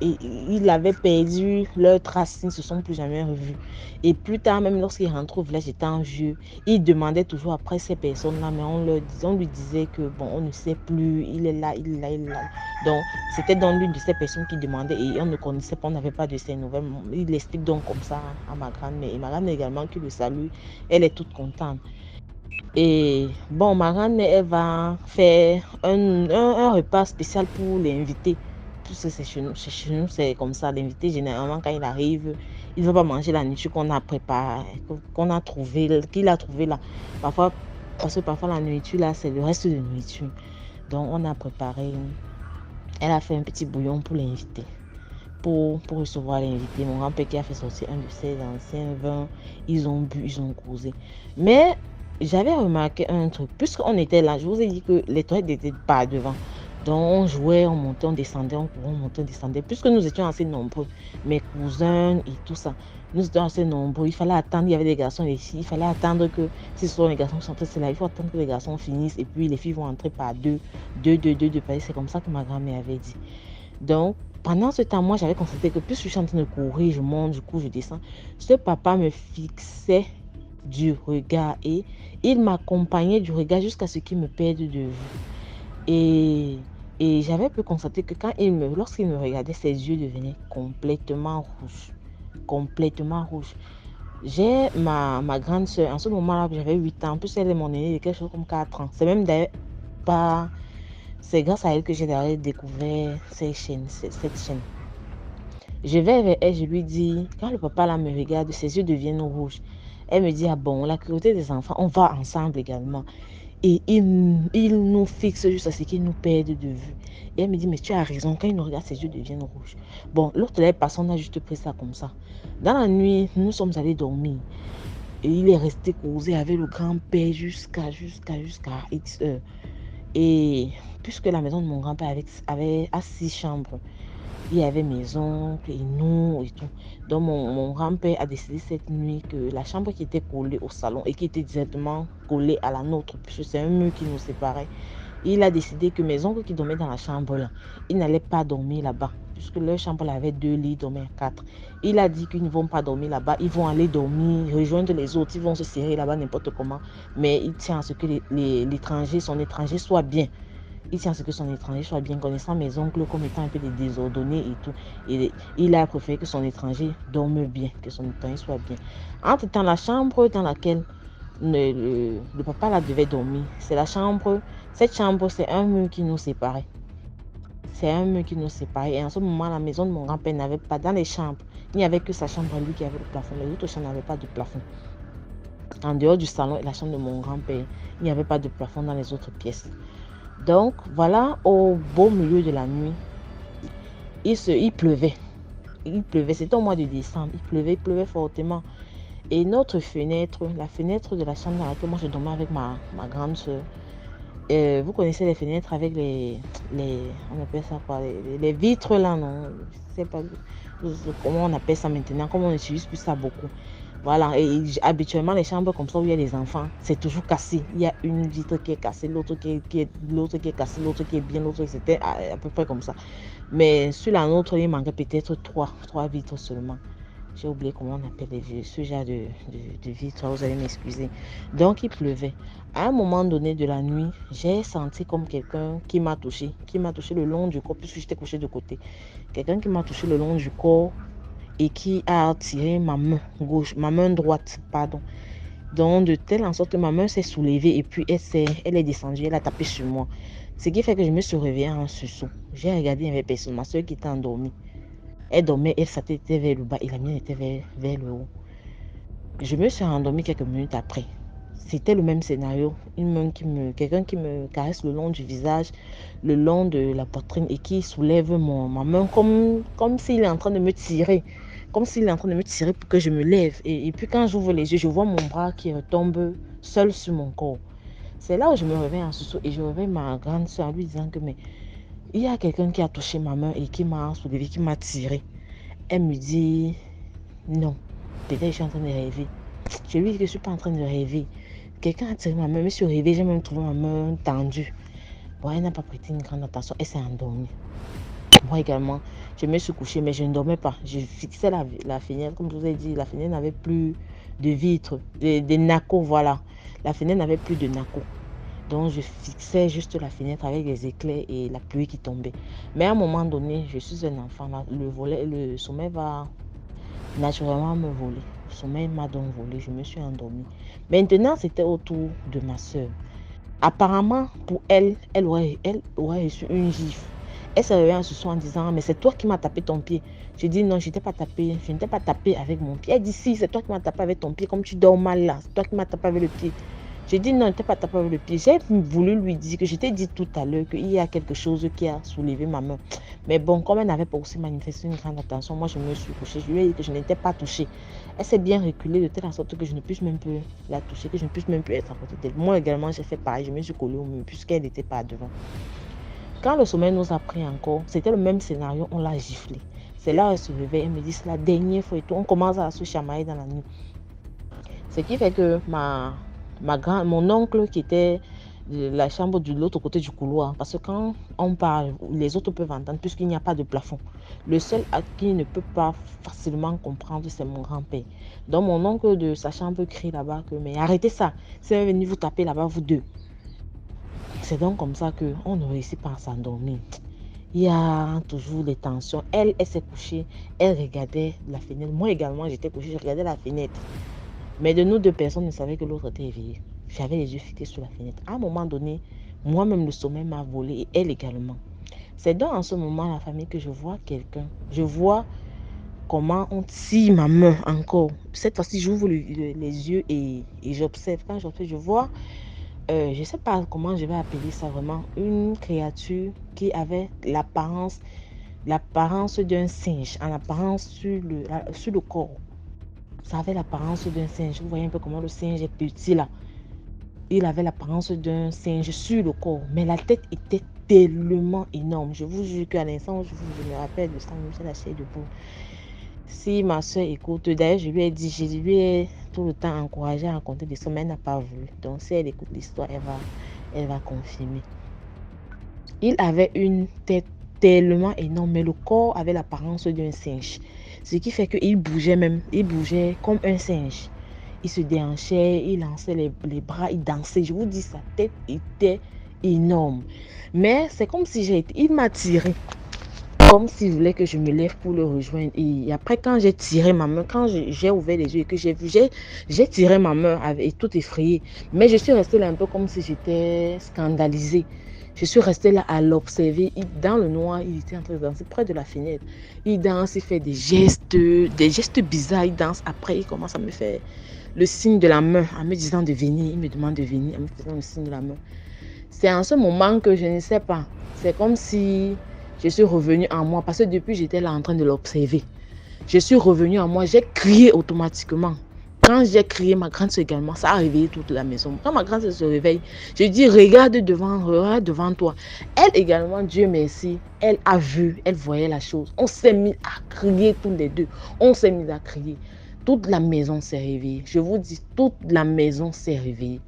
perdu leurs traces, ils ne se sont plus jamais revus. Et plus tard, même lorsqu'il rentre au village étant vieux, il demandait toujours après ces personnes-là, mais on lui disait que bon, on ne sait plus, il est là, il est là, il est là. Donc, c'était dans l'une de ces personnes qui demandait et on ne connaissait pas, on n'avait pas de ses nouvelles. Il explique donc comme ça à ma grand-mère. Et ma grand-mère également qui le salue, elle est toute contente. Et bon, ma grand-mère, elle va faire un repas spécial pour l'invité. Puisque c'est chez nous, c'est comme ça. L'invité, généralement, quand il arrive, il ne va pas manger la nourriture qu'on a préparée, qu'il a trouvé là. Parce que parfois, la nourriture là, c'est le reste de nourriture. Donc, on a préparé, elle a fait un petit bouillon pour l'invité. Pour recevoir l'invité. Mon grand-père qui a fait sortir un de ses anciens vins, ils ont bu, ils ont causé. Mais j'avais remarqué un truc, puisqu'on était là, je vous ai dit que les toilettes n'étaient pas devant. Donc on jouait, on montait, on descendait, on courait, on montait, on descendait. Puisque nous étions assez nombreux, mes cousins et tout ça, nous étions assez nombreux. Il fallait attendre, il y avait des garçons et des filles. Il fallait attendre que, si ce sont les garçons qui sont là, il faut attendre que les garçons finissent et puis les filles vont entrer par deux. C'est comme ça que ma grand-mère avait dit. Donc, pendant ce temps, moi, j'avais constaté que plus je suis en train de courir, je monte, du coup, je descends. Ce papa me fixait du regard et il m'accompagnait du regard jusqu'à ce qu'il me perde de vue. Et j'avais pu constater que lorsqu'il me regardait, ses yeux devenaient complètement rouges. Complètement rouges. J'ai ma grande soeur, en ce moment-là, j'avais 8 ans. En plus, elle est mon aînée de quelque chose comme 4 ans. C'est même d'ailleurs pas... C'est grâce à elle que j'ai d'ailleurs découvert cette chaîne. Je vais vers elle, je lui dis, quand le papa là me regarde, ses yeux deviennent rouges. Elle me dit, ah bon, la cruauté des enfants, on va ensemble également. Et il nous fixe juste à ce qu'il nous perde de vue. Et elle me dit, mais tu as raison, quand il nous regarde, ses yeux deviennent rouges. Bon, l'autre personne a juste pris ça comme ça. Dans la nuit, nous sommes allés dormir. Et il est resté causé avec le grand-père jusqu'à X heures. Et puisque la maison de mon grand-père avait 6 chambres, il y avait mes oncles et nous et tout. Donc mon grand-père a décidé cette nuit que la chambre qui était collée au salon et qui était directement collée à la nôtre, puisque c'est un mur qui nous séparait, il a décidé que mes oncles qui dormaient dans la chambre là, ils n'allaient pas dormir là-bas, puisque leur chambre là avait 2 lits, ils dormaient à 4. Il a dit qu'ils ne vont pas dormir là-bas, ils vont aller dormir, rejoindre les autres, ils vont se serrer là-bas n'importe comment. Mais il tient à ce que son étranger soit bien. Il tient à ce que son étranger soit bien, connaissant mes oncles comme étant un peu des désordonnés et tout. Et il a préféré que son étranger dorme bien, que son étranger soit bien. Entre-temps, la chambre dans laquelle le papa là devait dormir, c'est la chambre. Cette chambre, c'est un mur qui nous séparait. C'est un mur qui nous séparait. Et en ce moment, la maison de mon grand-père n'avait pas, dans les chambres, il n'y avait que sa chambre à lui qui avait le plafond. Les autres chambres n'avaient pas de plafond. En dehors du salon et la chambre de mon grand-père, il n'y avait pas de plafond dans les autres pièces. Donc, voilà, au beau milieu de la nuit, il pleuvait. Il pleuvait, c'était au mois de décembre. Il pleuvait fortement. Et notre fenêtre, la fenêtre de la chambre dans laquelle moi je dormais avec ma grande soeur, vous connaissez les fenêtres avec on appelle ça quoi, les vitres là, non? Je sais pas comment on appelle ça maintenant, comme on n'utilise plus ça beaucoup. Voilà, et habituellement, les chambres comme ça où il y a des enfants, c'est toujours cassé. Il y a une vitre qui est cassée, l'autre qui est cassée, l'autre qui est bien, l'autre, c'était à peu près comme ça. Mais sur la nôtre, il manquait peut-être trois vitres seulement. J'ai oublié comment on appelle ce genre de vitres, vous allez m'excuser. Donc, il pleuvait. À un moment donné de la nuit, j'ai senti comme quelqu'un qui m'a touché le long du corps, puisque j'étais couchée de côté. Quelqu'un qui m'a touché le long du corps et qui a tiré ma main droite, pardon. Donc, de telle en sorte que ma main s'est soulevée et puis elle est descendue, elle a tapé sur moi. Ce qui fait que je me suis réveillée en sursaut. J'ai regardé, il n'y avait personne. Ma soeur qui était endormie. Elle dormait, sa tête était vers le bas et la mienne était vers le haut. Je me suis endormie quelques minutes après. C'était le même scénario. Quelqu'un qui me caresse le long du visage, le long de la poitrine et qui soulève ma main comme s'il est en train de me tirer. Comme s'il est en train de me tirer pour que je me lève. Et puis quand j'ouvre les yeux, je vois mon bras qui retombe seul sur mon corps. C'est là où je me réveille en sursaut et je réveille ma grande soeur en lui disant que mais Il y a quelqu'un qui a touché ma main et qui m'a soulevé, qui m'a tiré. Elle me dit, non, peut-être je suis en train de rêver. Je lui dis que je ne suis pas en train de rêver. Quelqu'un a tiré ma main, je me suis réveillée, j'ai même trouvé ma main tendue. Bon, elle n'a pas prêté une grande attention, elle s'est endormie. Moi également, je me suis couchée, mais je ne dormais pas. Je fixais la fenêtre, comme je vous ai dit, la fenêtre n'avait plus de vitres, des nacos, voilà. La fenêtre n'avait plus de nacos. Donc, je fixais juste la fenêtre avec les éclairs et la pluie qui tombait. Mais à un moment donné, je suis un enfant, le sommeil va naturellement me voler. Le sommeil m'a donc volé, je me suis endormie. Maintenant, c'était au tour de ma soeur. Apparemment, pour elle, elle aurait reçu une gifle. Elle s'est réveillée ce soir en disant, mais c'est toi qui m'as tapé ton pied. J'ai dit non, je n'étais pas tapé avec mon pied. Elle dit si, c'est toi qui m'as tapé avec ton pied, comme tu dors mal là, c'est toi qui m'as tapé avec le pied. J'ai dit non, je n'étais pas tapé avec le pied. J'ai voulu lui dire que je t'ai dit tout à l'heure qu'il y a quelque chose qui a soulevé ma main. Mais bon, comme elle n'avait pas aussi manifesté une grande attention, moi je me suis couchée. Je lui ai dit que je n'étais pas touchée. Elle s'est bien reculée de telle sorte que je ne puisse même plus la toucher, que je ne puisse même plus être à côté d'elle. Moi également, j'ai fait pareil. Je me suis collée au mur puisqu'elle n'était pas devant. Quand le sommeil nous a pris encore, c'était le même scénario, on l'a giflé. C'est là où elle se réveille, elle me dit c'est la dernière fois et tout. On commence à se chamailler dans la nuit. Ce qui fait que mon oncle qui était de la chambre de l'autre côté du couloir, parce que quand on parle, les autres peuvent entendre puisqu'il n'y a pas de plafond. Le seul à qui ne peut pas facilement comprendre, c'est mon grand-père. Donc mon oncle de sa chambre crie là-bas que mais arrêtez ça, c'est venu vous taper là-bas vous deux. C'est donc comme ça qu'on ne réussit pas à s'endormir. Il y a toujours des tensions. Elle s'est couchée, elle regardait la fenêtre. Moi également, j'étais couchée, je regardais la fenêtre. Mais de nous deux, personnes ne savait que l'autre était éveillée. J'avais les yeux fixés sur la fenêtre. À un moment donné, moi-même, le sommeil m'a volé et elle également. C'est donc en ce moment, la famille, que je vois quelqu'un. Je vois comment on tire ma main encore. Cette fois-ci, j'ouvre les yeux et j'observe. Quand j'observe, je vois... je ne sais pas comment je vais appeler ça vraiment, une créature qui avait l'apparence d'un singe, en apparence sur le corps. Ça avait l'apparence d'un singe. Vous voyez un peu comment le singe est petit là. Il avait l'apparence d'un singe sur le corps, mais la tête était tellement énorme. Je vous jure qu'à l'instant, je me rappelle de ça, j'ai la chair de poule. Si ma soeur écoute, d'ailleurs, je lui ai tout le temps encouragé à raconter des histoires, mais elle n'a pas voulu. Donc, si elle écoute l'histoire, elle va confirmer. Il avait une tête tellement énorme, mais le corps avait l'apparence d'un singe. Ce qui fait qu'il bougeait comme un singe. Il se déhanchait, il lançait les bras, il dansait. Je vous dis, sa tête était énorme. Mais c'est comme si il m'a tiré. Comme s'il voulait que je me lève pour le rejoindre. Et après, quand j'ai tiré ma main, quand j'ai ouvert les yeux et que j'ai vu, j'ai tiré ma main avec tout effrayé. Mais je suis restée là un peu comme si j'étais scandalisée. Je suis restée là à l'observer. Dans le noir, il était en train de danser près de la fenêtre. Il danse, il fait des gestes bizarres. Il danse. Après, il commence à me faire le signe de la main en me disant de venir. Il me demande de venir en me faisant le signe de la main. C'est en ce moment que je ne sais pas. C'est comme si je suis revenue en moi parce que depuis, j'étais là en train de l'observer. Je suis revenue en moi. J'ai crié automatiquement. Quand j'ai crié, ma grande soeur également, ça a réveillé toute la maison. Quand ma grande soeur se réveille, je dis regarde devant toi. Elle également, Dieu merci, elle a vu, elle voyait la chose. On s'est mis à crier tous les deux. On s'est mis à crier. Toute la maison s'est réveillée. Je vous dis, toute la maison s'est réveillée.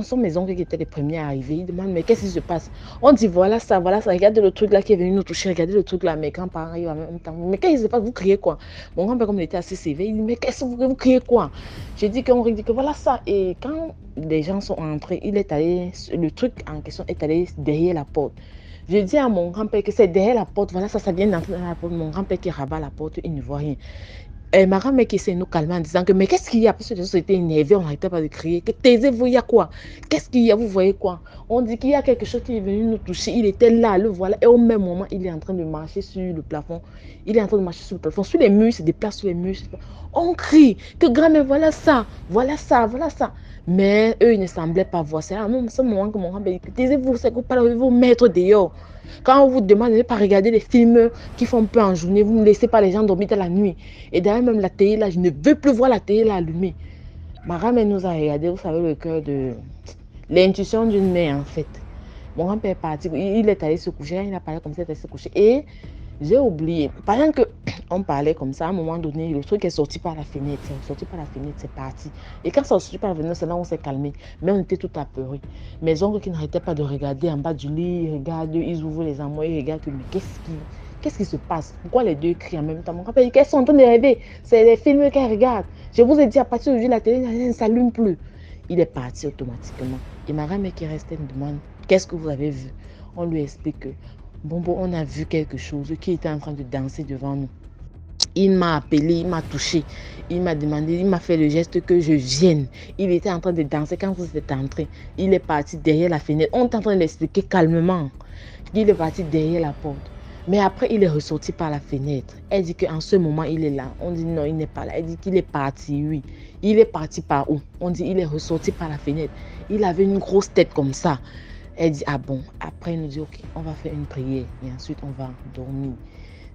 Son maison qui était les premiers à arriver, il demande mais qu'est-ce qui se passe? On dit voilà ça, regardez le truc là qui est venu nous toucher, regardez le truc là, mes grands-parents arrivent en même temps. Mais qu'est-ce qui se passe? Vous criez quoi? Mon grand-père, comme il était assez sévère, il dit mais qu'est-ce que vous criez quoi? J'ai dit qu'on dit que voilà ça. Et quand les gens sont entrés, le truc en question est allé derrière la porte. Je dis à mon grand-père que c'est derrière la porte, voilà ça vient d'entrer dans la porte. Mon grand-père qui rabat la porte, il ne voit rien. Et ma grand-mère qui essaie de nous calmer en disant que mais qu'est-ce qu'il y a? Parce que les gens étaient énervés, on n'arrêtait pas de crier. Que taisez-vous, il y a quoi? Qu'est-ce qu'il y a? Vous voyez quoi? On dit qu'il y a quelque chose qui est venu nous toucher. Il était là, le voilà. Et au même moment, il est en train de marcher sur le plafond. Sur les murs, il se déplace sur les murs. On crie que grand-mère, voilà ça. Mais eux, ils ne semblaient pas voir. C'est à ce moment que mon grand-père dit taisez-vous, c'est que vous parlez, vous mettre dehors. Quand on vous demande de ne pas regarder les films qui font peur en journée, vous ne laissez pas les gens dormir dans la nuit. Et d'ailleurs, même la télé, là, je ne veux plus voir la télé là allumée. Ma grand-mère nous a regardé, vous savez, le cœur de l'intuition d'une mère, en fait. Mon grand-père est parti, il est allé se coucher, il a parlé comme ça, il est allé se coucher. Et j'ai oublié, pendant qu'on parlait comme ça, à un moment donné, le truc est sorti par la fenêtre, c'est parti. Et quand c'est sorti par la fenêtre, c'est là où on s'est calmé. Mais on était tout apeurés. Mes oncles qui n'arrêtaient pas de regarder en bas du lit, ils regardent, ils ouvrent les armoires, ils regardent, mais qu'est-ce qui se passe? Pourquoi les deux crient en même temps? Mon grand-père dit qu'elles sont en train de rêver, c'est les films qu'elles regardent. Je vous ai dit, à partir d'aujourd'hui, la télé ne s'allume plus. Il est parti automatiquement. Et ma grand-mère qui restait me demande, qu'est-ce que vous avez vu? On lui explique que, bon, on a vu quelque chose qui était en train de danser devant nous. Il m'a appelé, il m'a touché, il m'a demandé, il m'a fait le geste que je vienne. Il était en train de danser quand vous êtes entré. Il est parti derrière la fenêtre. On est en train de l'expliquer calmement. Il est parti derrière la porte. Mais après, il est ressorti par la fenêtre. Elle dit qu'en ce moment, il est là. On dit non, il n'est pas là. Elle dit qu'il est parti, oui. Il est parti par où? On dit il est ressorti par la fenêtre. Il avait une grosse tête comme ça. Elle dit, ah bon. Après, elle nous dit, ok, on va faire une prière. Et ensuite, on va dormir.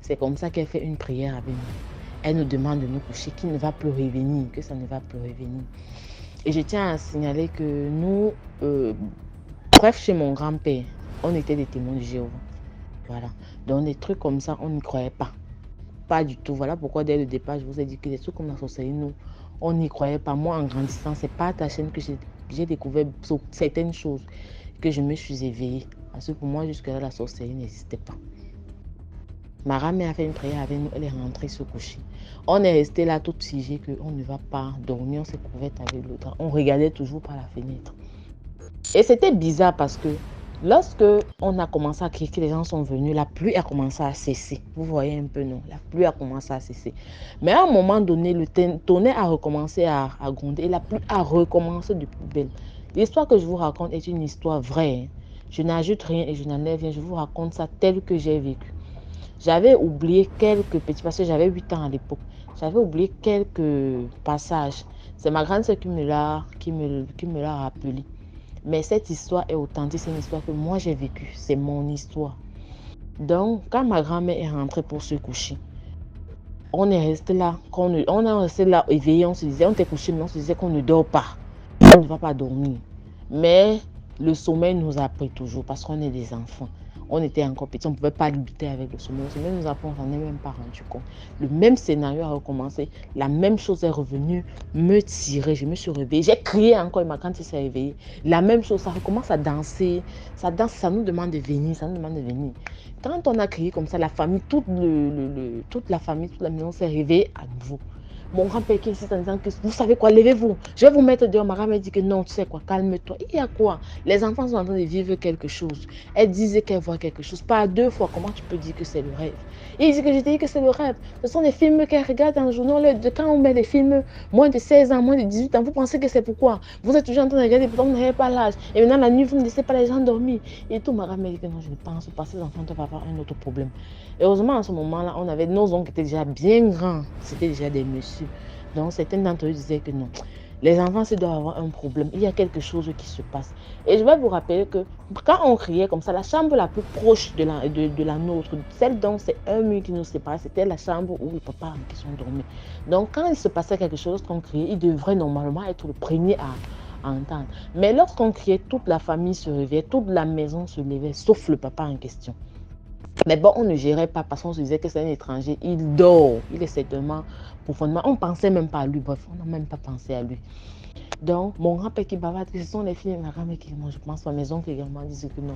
C'est comme ça qu'elle fait une prière avec nous. Elle nous demande de nous coucher, qu'il ne va plus revenir, que ça ne va plus revenir. Et je tiens à signaler que nous, bref, chez mon grand-père, on était des témoins de Jéhovah. Voilà. Donc, des trucs comme ça, on n'y croyait pas. Pas du tout. Voilà pourquoi, dès le départ, je vous ai dit que des trucs comme la sorcellerie, nous, on n'y croyait pas. Moi, en grandissant, c'est pas à ta chaîne que j'ai découvert certaines choses, que je me suis éveillée. Parce que pour moi, jusque-là, la sorcellerie n'existait pas. Ma grand-mère a fait une prière avec nous, elle est rentrée se coucher. On est resté là tout figé qu'on ne va pas dormir, on s'est couvert avec l'autre. On regardait toujours par la fenêtre. Et c'était bizarre parce que lorsque on a commencé à crier que les gens sont venus, la pluie a commencé à cesser. Vous voyez un peu, non? La pluie a commencé à cesser. Mais à un moment donné, le tonnerre a recommencé à gronder et la pluie a recommencé de plus belle. L'histoire que je vous raconte est une histoire vraie. Je n'ajoute rien et je n'enlève rien. Je vous raconte ça tel que j'ai vécu. J'avais oublié quelques petits, parce que j'avais 8 ans à l'époque. J'avais oublié quelques passages. C'est ma grande sœur qui me l'a rappelé. Mais cette histoire est authentique, c'est une histoire que moi j'ai vécue. C'est mon histoire. Donc, quand ma grand-mère est rentrée pour se coucher, on est resté là, éveillé, on se disait, on était couché, mais on se disait qu'on ne dort pas. On ne va pas dormir. Mais le sommeil nous a pris toujours parce qu'on est des enfants. On était encore petits, on ne pouvait pas lutter avec le sommeil. Le sommeil nous a pris, on s'en est même pas rendu compte. Le même scénario a recommencé, la même chose est revenue me tirer. Je me suis réveillée, j'ai crié encore, quand il s'est réveillé. La même chose, ça recommence à danser. Ça danse, ça nous demande de venir, Quand on a crié comme ça, la famille, toute la famille, toute la maison s'est réveillée à nouveau. Mon grand-père qui insiste en disant que vous savez quoi, levez-vous, je vais vous mettre dehors. Ma grand-mère dit que non, tu sais quoi, calme-toi. Il y a quoi? Les enfants sont en train de vivre quelque chose. Elle disait qu'elle voit quelque chose. Pas 2 fois, comment tu peux dire que c'est le rêve? Il dit que je t'ai dit que c'est le rêve. Ce sont des films qu'elle regarde dans le journal. Quand on met des films moins de 16 ans, moins de 18 ans, vous pensez que c'est pourquoi? Vous êtes toujours en train de regarder, pourtant vous n'avez pas l'âge. Et maintenant la nuit, vous ne laissez pas les gens dormir. Et tout, ma grand-mère dit que non, je ne pense pas. Ces enfants doivent avoir un autre problème. Heureusement, à ce moment-là, on avait nos oncles qui étaient déjà bien grands. C'était déjà des messieurs. Donc, certains d'entre eux disaient que non. Les enfants, s'ils doivent avoir un problème, il y a quelque chose qui se passe. Et je vais vous rappeler que quand on criait comme ça, la chambre la plus proche de la nôtre, celle dont c'est un mur qui nous séparait, c'était la chambre où le papa en question dormait. Donc, quand il se passait quelque chose qu'on criait, il devrait normalement être le premier à entendre. Mais lorsqu'on criait, toute la famille se réveillait, toute la maison se levait, sauf le papa en question. Mais bon, on ne gérait pas parce qu'on se disait que c'est un étranger. Il dort. Il est certainement profondément. On ne pensait même pas à lui. Bref, on n'a même pas pensé à lui. Donc, mon grand-père qui bavarde, ce sont les filles de ma grand-mère qui, moi, je pense, ma maison qui également disent que non.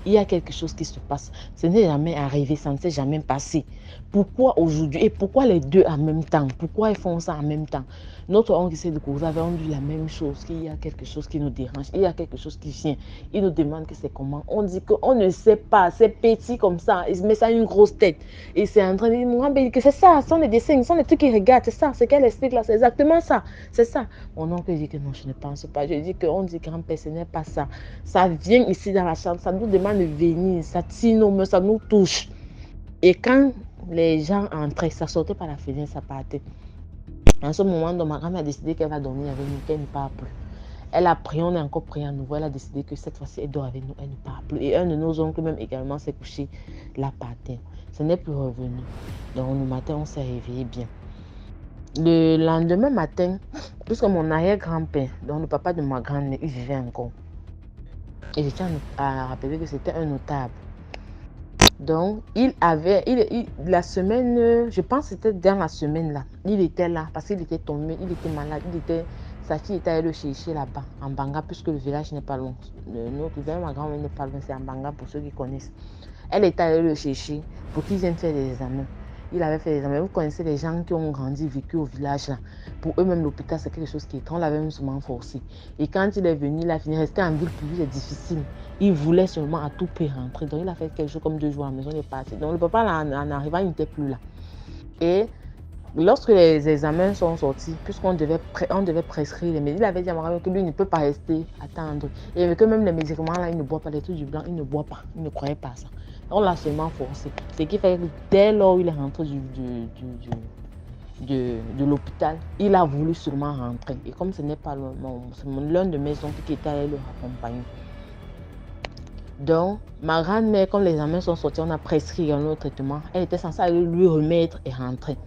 Il y a quelque chose qui se passe. Ce n'est jamais arrivé, ça ne s'est jamais passé. Pourquoi aujourd'hui? Et pourquoi les deux en même temps? Pourquoi ils font ça en même temps? Notre oncle qui s'est découvert avait dit la même chose, qu'il y a quelque chose qui nous dérange, il y a quelque chose qui vient. Il nous demande que c'est comment. On dit qu'on ne sait pas, c'est petit comme ça, mais ça a une grosse tête. Et c'est en train de dire, mon grand-père dit que c'est ça, ce sont les dessins, ce sont les trucs qu'ils regardent, c'est ça, c'est qu'elle explique là, c'est exactement ça, c'est ça. Mon oncle dit que non, je ne pense pas. Je dis qu'on dit grand-père, ce n'est pas ça. Ça vient ici dans la chambre, ça nous demande de venir, ça tire nos mains, ça nous touche. Et quand les gens entraient, ça sortait par la fenêtre, ça partait. En ce moment, ma grand-mère a décidé qu'elle va dormir avec nous, qu'elle ne part plus. Elle a prié, on a encore prié à nouveau. Elle a décidé que cette fois-ci, elle dort avec nous, elle ne part plus. Et un de nos oncles même également s'est couché là par terre. Ce n'est plus revenu. Donc le matin, on s'est réveillé bien. Le lendemain matin, puisque mon arrière-grand-père, donc le papa de ma grand-mère, il vivait encore. Et je tiens à rappeler que c'était un notable. Donc, la semaine, je pense que c'était dans la semaine là, il était là parce qu'il était tombé, il était malade, sa fille était allée le chercher là-bas, en Banga, puisque le village n'est pas loin. Notre village, ma grand-mère n'est pas loin, c'est en Banga pour ceux qui connaissent. Elle était allée le chercher pour qu'il vienne faire des examens. Il avait fait des examens. Vous connaissez les gens qui ont grandi, vécu au village là. Pour eux-mêmes, l'hôpital, c'est quelque chose qui est. On l'avait même souvent forcé. Et quand il est venu, il a fini. Rester en ville pour lui, c'est difficile. Il voulait seulement à tout prix rentrer. Donc, il a fait quelque chose comme 2 jours à la maison, il est parti. Donc, le papa, en arrivant, il n'était plus là. Et lorsque les examens sont sortis, puisqu'on devait prescrire les médicaments, il avait dit à Marie que lui ne peut pas rester attendre. Et que même les médicaments là, il ne boit pas, les trucs du blanc, il ne boit pas. Il ne croyait pas à ça. On l'a seulement forcé. Ce qui fait que dès lors où il est rentré de l'hôpital, il a voulu seulement rentrer. Et comme ce n'est pas l'un de mes oncles qui était allé le raccompagner. Donc, ma grand-mère, quand les examens sont sortis, on a prescrit un autre traitement. Elle était censée aller lui remettre et rentrer.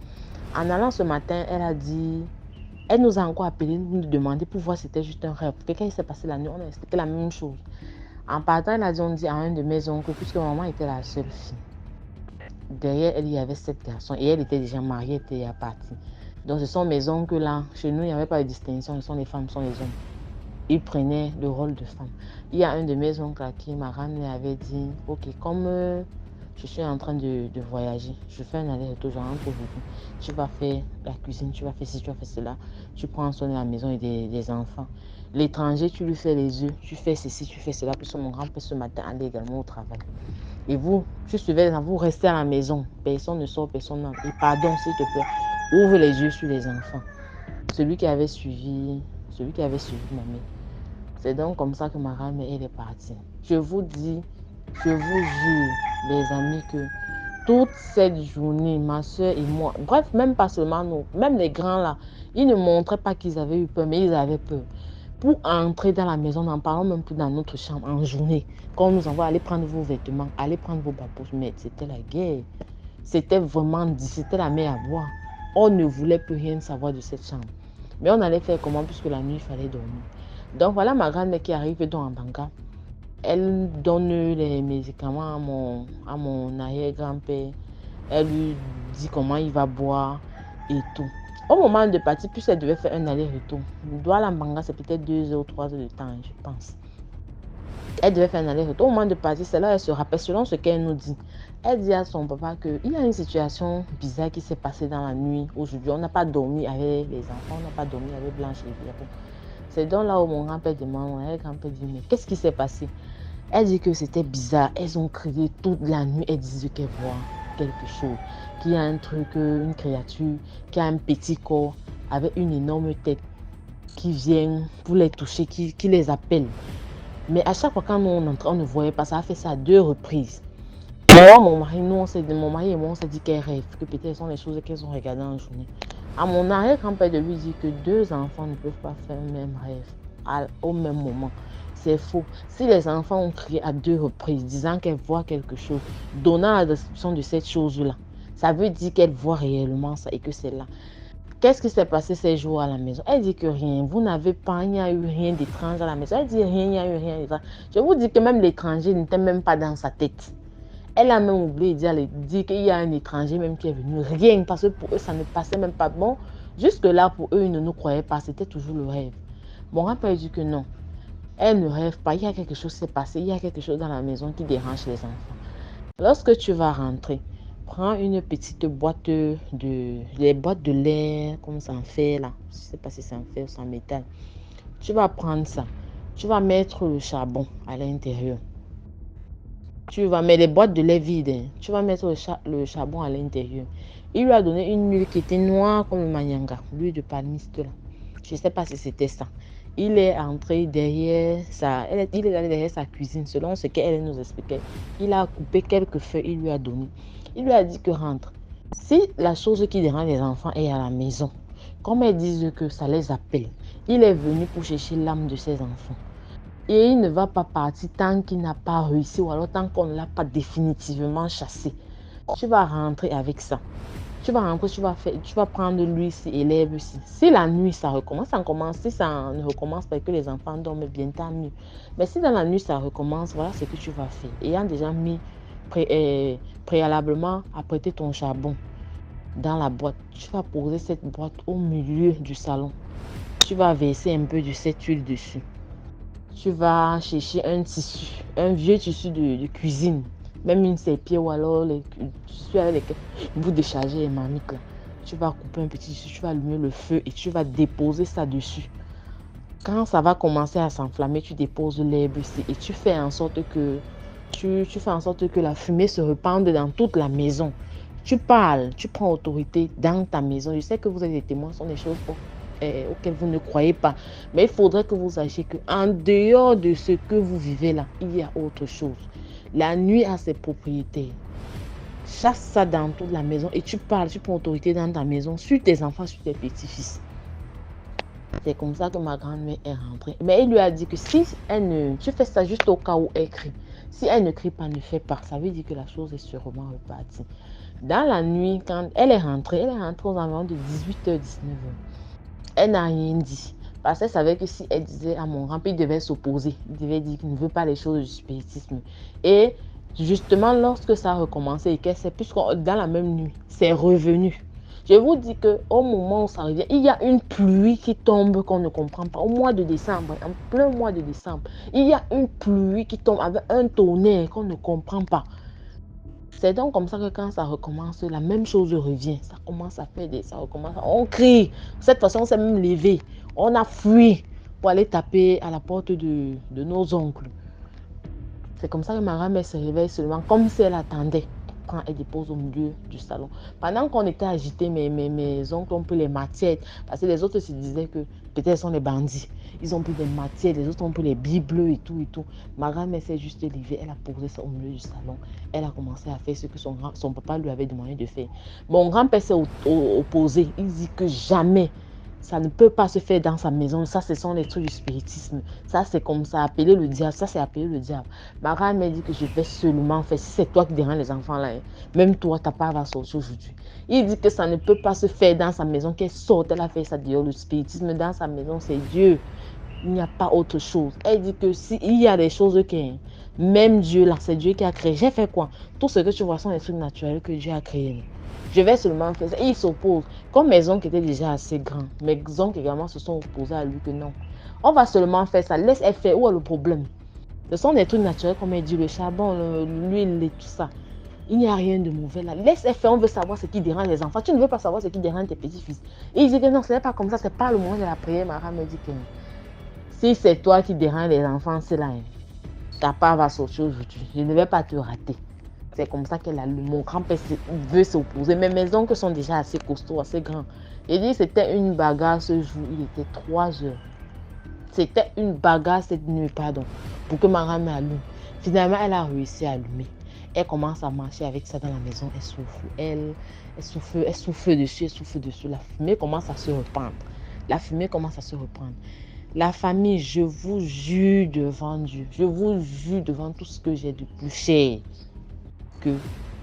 En allant ce matin, elle nous a encore appelé, nous demander pour voir si c'était juste un rêve. Parce que quand il s'est passé la nuit, on a expliqué la même chose. En partant, elle a dit, on dit à un de mes oncles, puisque maman était la seule fille. Derrière elle, il y avait 7 garçons et elle était déjà mariée, elle était déjà partie. Donc ce sont mes oncles là. Chez nous, il n'y avait pas de distinction, ce sont les femmes, ce sont les hommes. Ils prenaient le rôle de femme. Il y a un de mes oncles à qui ma grand avait dit, ok, comme je suis en train de voyager, je fais un aller-retour, je rentre aujourd'hui. Tu vas faire la cuisine, tu vas faire ci, tu vas faire cela. Tu prends soin de la maison et des enfants. L'étranger, tu lui fais les œufs, tu fais ceci, tu fais cela. Puis mon grand-père ce matin allait également au travail. Et vous, je suivais, vous restez à la maison. Personne ne sort, personne n'entre. Et pardon, s'il te plaît, ouvre les yeux sur les enfants. Celui qui avait suivi ma mère. C'est donc comme ça que ma grand-mère elle est partie. Je vous dis, je vous jure, les amis, que toute cette journée, ma soeur et moi, bref, même pas seulement nous, même les grands là, ils ne montraient pas qu'ils avaient eu peur, mais ils avaient peur. Pour entrer dans la maison, n'en parlons même plus dans notre chambre en journée. Quand on nous envoie aller prendre vos vêtements, aller prendre vos babouches, mais c'était la guerre. C'était vraiment, c'était la mer à boire. On ne voulait plus rien savoir de cette chambre. Mais on allait faire comment puisque la nuit, il fallait dormir. Donc voilà ma grand-mère qui arrive dans un Banga. Elle donne les médicaments à mon arrière-grand-père. Elle lui dit comment il va boire et tout. Au moment de partir, puisqu'elle devait faire un aller-retour, Douala Banga, c'est peut-être 2 heures ou 3 heures de temps, je pense. Elle devait faire un aller-retour. Au moment de partir, c'est là qu'elle se rappelle, selon ce qu'elle nous dit. Elle dit à son papa qu'il y a une situation bizarre qui s'est passée dans la nuit aujourd'hui. On n'a pas dormi avec les enfants, on n'a pas dormi avec Blanche et Véro. C'est donc là où mon grand-père demande, mon grand-père dit, mais qu'est-ce qui s'est passé? Elle dit que c'était bizarre. Elles ont crié toute la nuit. Elles disaient qu'elles voient quelque chose. Qu'il y a un truc, une créature, qui a un petit corps avec une énorme tête qui vient pour les toucher, qui les appelle. Mais à chaque fois quand nous on entrait, on ne voyait pas. Ça a fait ça à 2 reprises. Alors, mon mari et moi, on s'est dit qu'elles rêvent, que peut-être ce sont les choses qu'elles ont regardées en journée. À mon arrière-grand-père de lui dit que 2 enfants ne peuvent pas faire le même rêve au même moment. C'est faux. Si les enfants ont crié à 2 reprises, disant qu'elles voient quelque chose, donnant la description de cette chose-là, ça veut dire qu'elles voient réellement ça et que c'est là. Qu'est-ce qui s'est passé ces jours à la maison? Elle dit que rien. Vous n'avez pas, il n'y a eu rien d'étrange à la maison. Elle dit rien, il n'y a eu rien d'étrange. Je vous dis que même l'étranger n'était même pas dans sa tête. Elle a même oublié de dire qu'il y a un étranger même qui est venu. Rien, parce que pour eux, ça ne passait même pas. Bon, jusque-là, pour eux, ils ne nous croyaient pas. C'était toujours le rêve. Mon grand-père dit que non. Elle ne rêve pas. Il y a quelque chose qui s'est passé. Il y a quelque chose dans la maison qui dérange les enfants. Lorsque tu vas rentrer, prends une petite boîte les boîtes de lait, comme ça en fer là. Je ne sais pas si c'est en fer ou c'est en métal. Tu vas prendre ça. Tu vas mettre le charbon à l'intérieur. Tu vas mettre les boîtes de lait vides. Hein. Tu vas mettre le charbon à l'intérieur. Il lui a donné une huile qui était noire comme le manyanga, l'huile de palmiste là. Je ne sais pas si c'était ça. Il est entré derrière il est allé derrière sa cuisine, selon ce qu'elle nous expliquait. Il a coupé quelques feuilles, il lui a donné. Il lui a dit que rentre. Si la chose qui dérange les enfants est à la maison, comme elles disent que ça les appelle, il est venu pour chercher l'âme de ses enfants. Et il ne va pas partir tant qu'il n'a pas réussi ou alors tant qu'on ne l'a pas définitivement chassé. Tu vas rentrer avec ça. Tu vas rentrer, tu vas prendre lui et l'herbe aussi. Si la nuit ça recommence, si ça ne recommence pas et que les enfants dorment bien, tant mieux. Mais si dans la nuit ça recommence, voilà ce que tu vas faire. Ayant déjà mis préalablement apprêté ton charbon dans la boîte, tu vas poser cette boîte au milieu du salon. Tu vas verser un peu de cette huile dessus. Tu vas chercher un tissu, un vieux tissu de cuisine, même une serpillère ou alors les tissus avec les bouts déchargés et marmites là. Tu vas couper un petit tissu, tu vas allumer le feu et tu vas déposer ça dessus. Quand ça va commencer à s'enflammer, tu déposes l'herbe ici et tu fais en sorte que la fumée se répande dans toute la maison. Tu parles, tu prends autorité dans ta maison. Je sais que vous êtes des témoins, ce sont des choses auxquelles vous ne croyez pas. Mais il faudrait que vous sachiez qu'en dehors de ce que vous vivez là, il y a autre chose. La nuit a ses propriétés. Chasse ça dans toute la maison et tu parles, tu prends autorité dans ta maison, sur tes enfants, sur tes petits-fils. C'est comme ça que ma grand-mère est rentrée. Mais il lui a dit que si tu fais ça juste au cas où elle crie. Si elle ne crie pas, ne fais pas. Ça veut dire que la chose est sûrement repartie. Dans la nuit, quand elle est rentrée aux environs de 18h, 19h. Elle n'a rien dit. Parce qu'elle savait que si elle disait à mon grand-père, il devait s'opposer. Il devait dire qu'il ne veut pas les choses du spiritisme. Et justement, lorsque ça a recommencé et qu'elle s'est, puisque dans la même nuit, c'est revenu. Je vous dis qu'au moment où ça revient, il y a une pluie qui tombe qu'on ne comprend pas. Au mois de décembre, en plein mois de décembre, il y a une pluie qui tombe avec un tonnerre qu'on ne comprend pas. C'est donc comme ça que quand ça recommence, la même chose revient. Ça commence à faire ça recommence. On crie. Cette fois-ci, on s'est même levé. On a fui pour aller taper à la porte de nos oncles. C'est comme ça que ma grand-mère se réveille seulement, comme si elle attendait. Quand elle dépose au milieu du salon. Pendant qu'on était agités, mes oncles ont pris les matières. Parce que les autres se disaient que peut-être sont les bandits. Ils ont pris des matières, les autres ont pris les bibles et tout et tout. Ma grand-mère s'est juste levée, elle a posé ça au milieu du salon. Elle a commencé à faire ce que son papa lui avait demandé de faire. Mon grand-père s'est opposé. Il dit que jamais. Ça ne peut pas se faire dans sa maison. Ça, ce sont les trucs du spiritisme. Ça, c'est comme ça, appeler le diable. Ça, c'est appeler le diable. Ma grand-mère dit que je vais seulement faire. Si c'est toi qui dérange les enfants là, hein, même toi, ta part va sortir aujourd'hui. Il dit que ça ne peut pas se faire dans sa maison. Qu'elle sorte, elle a fait ça dehors. Le spiritisme dans sa maison, c'est Dieu. Il n'y a pas autre chose. Elle dit que s'il y a des choses que même Dieu là, c'est Dieu qui a créé. J'ai fait quoi? Tout ce que tu vois sont des trucs naturels que Dieu a créés. Je vais seulement faire ça. Et il s'oppose. Comme mes oncles étaient déjà assez grands, mes oncles également se sont opposés à lui que non. On va seulement faire ça. Laisse-elle faire. Où est le problème? Ce sont des trucs naturels comme elle dit, le charbon, l'huile et tout ça. Il n'y a rien de mauvais là. Laisse-elle faire. On veut savoir ce qui dérange les enfants. Tu ne veux pas savoir ce qui dérange tes petits-fils. Et il dit que non, ce n'est pas comme ça. Ce n'est pas le moment de la prière. Mara me dit que non. Si c'est toi qui dérange les enfants, c'est là. Ta part va sortir aujourd'hui. Je ne vais pas te rater. C'est comme ça que mon grand-père veut s'opposer. Mais mes oncles sont déjà assez costauds, assez grands. J'ai dit c'était une bagarre ce jour. Il était 3 heures. C'était une bagarre cette nuit, pardon. Pour que ma grand-mère allume. Finalement, elle a réussi à allumer. Elle commence à marcher avec ça dans la maison. Elle souffle. Elle souffle dessus. Elle souffle dessus. La fumée commence à se reprendre. La famille, je vous jure devant Dieu. Je vous jure devant tout ce que j'ai de plus cher.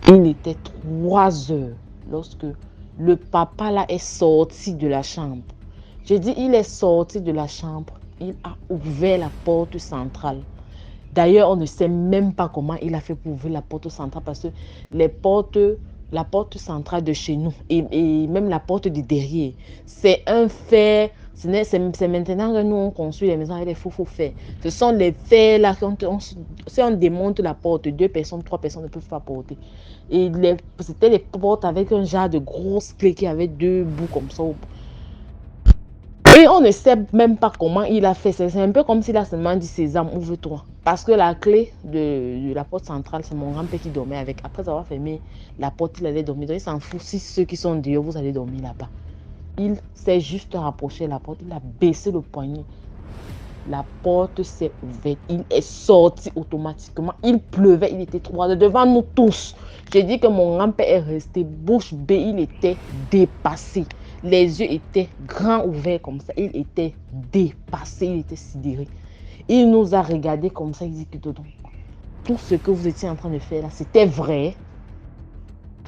Il était 3 heures lorsque le papa là est sorti de la chambre. Je dis, il est sorti de la chambre. Il a ouvert la porte centrale. D'ailleurs, on ne sait même pas comment il a fait pour ouvrir la porte centrale parce que la porte centrale de chez nous et même la porte de derrière, c'est un fer. C'est maintenant que nous on construit les maisons avec des faux fers. Ce sont les fers là, si on démonte la porte, 2 personnes, 3 personnes ne peuvent pas porter. Et c'était les portes avec un genre de grosses clés qui avaient 2 bouts comme ça. Et on ne sait même pas comment il a fait. C'est un peu comme s'il a seulement dit Sésame, ouvre-toi. Parce que la clé de la porte centrale, c'est mon grand-père qui dormait avec. Après avoir fermé la porte, il allait dormir. Donc il s'en fout si ceux qui sont dehors, vous allez dormir là-bas. Il s'est juste rapproché de la porte, il a baissé le poignet. La porte s'est ouverte, il est sorti automatiquement. Il pleuvait, il était 3 heures devant nous tous. J'ai dit que mon grand-père est resté bouche bée, il était dépassé. Les yeux étaient grands ouverts comme ça, il était dépassé, il était sidéré. Il nous a regardé comme ça, il dit que tout ce que vous étiez en train de faire là, c'était vrai.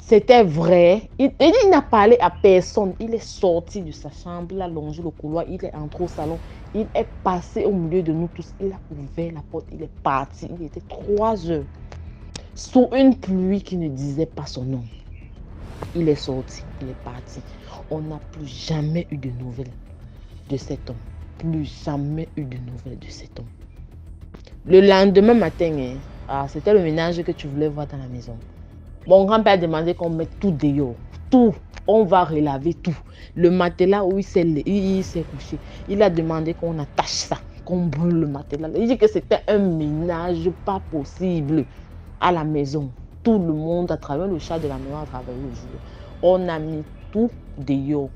C'était vrai. Il n'a parlé à personne. Il est sorti de sa chambre, il a longé le couloir, il est entré au salon. Il est passé au milieu de nous tous. Il a ouvert la porte, il est parti. Il était 3 heures. Sous une pluie qui ne disait pas son nom. Il est sorti, il est parti. On n'a plus jamais eu de nouvelles de cet homme. Plus jamais eu de nouvelles de cet homme. Le lendemain matin, c'était le ménage que tu voulais voir dans la maison. Mon grand-père a demandé qu'on mette tout dehors. Tout. On va relaver tout. Le matelas où il s'est couché, il a demandé qu'on attache ça, qu'on brûle le matelas. Il dit que c'était un ménage pas possible à la maison. Tout le monde, à travers le chat de la maison, a travaillé le jour. On a mis tout dehors.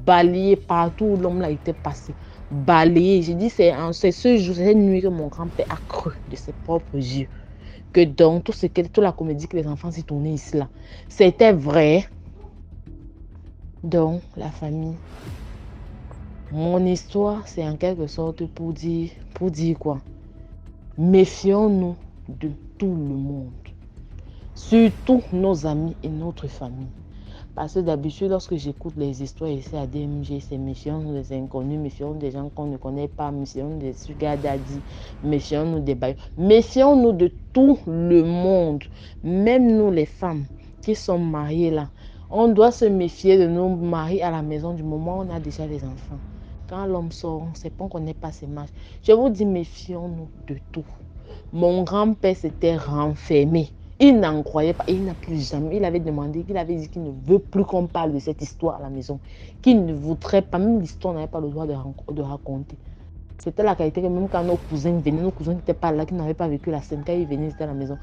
Balayé partout où l'homme là était passé. Balayé. J'ai dit, c'est ce jour, cette nuit que mon grand-père a cru de ses propres yeux que donc toute la comédie que les enfants s'y tournaient ici là, c'était vrai. Donc la famille, mon histoire, c'est en quelque sorte pour dire quoi? Méfions-nous de tout le monde, surtout nos amis et notre famille. Parce que d'habitude, lorsque j'écoute les histoires ici à DMG, c'est méfions-nous des inconnus, méfions-nous des gens qu'on ne connaît pas, méfions-nous des sugar daddy, méfions-nous des bails. Méfions-nous de tout le monde, même nous les femmes qui sommes mariées là. On doit se méfier de nos maris à la maison du moment où on a déjà des enfants. Quand l'homme sort, on ne sait pas qu'on n'est pas ses marches. Je vous dis, méfions-nous de tout. Mon grand-père s'était renfermé. Il n'en croyait pas, il n'a plus jamais, il avait dit qu'il ne veut plus qu'on parle de cette histoire à la maison, qu'il ne voudrait pas, même l'histoire n'avait pas le droit de raconter. C'était la qualité que même quand nos cousins venaient, nos cousins qui n'étaient pas là, qui n'avaient pas vécu la scène, quand ils venaient, c'était à la maison.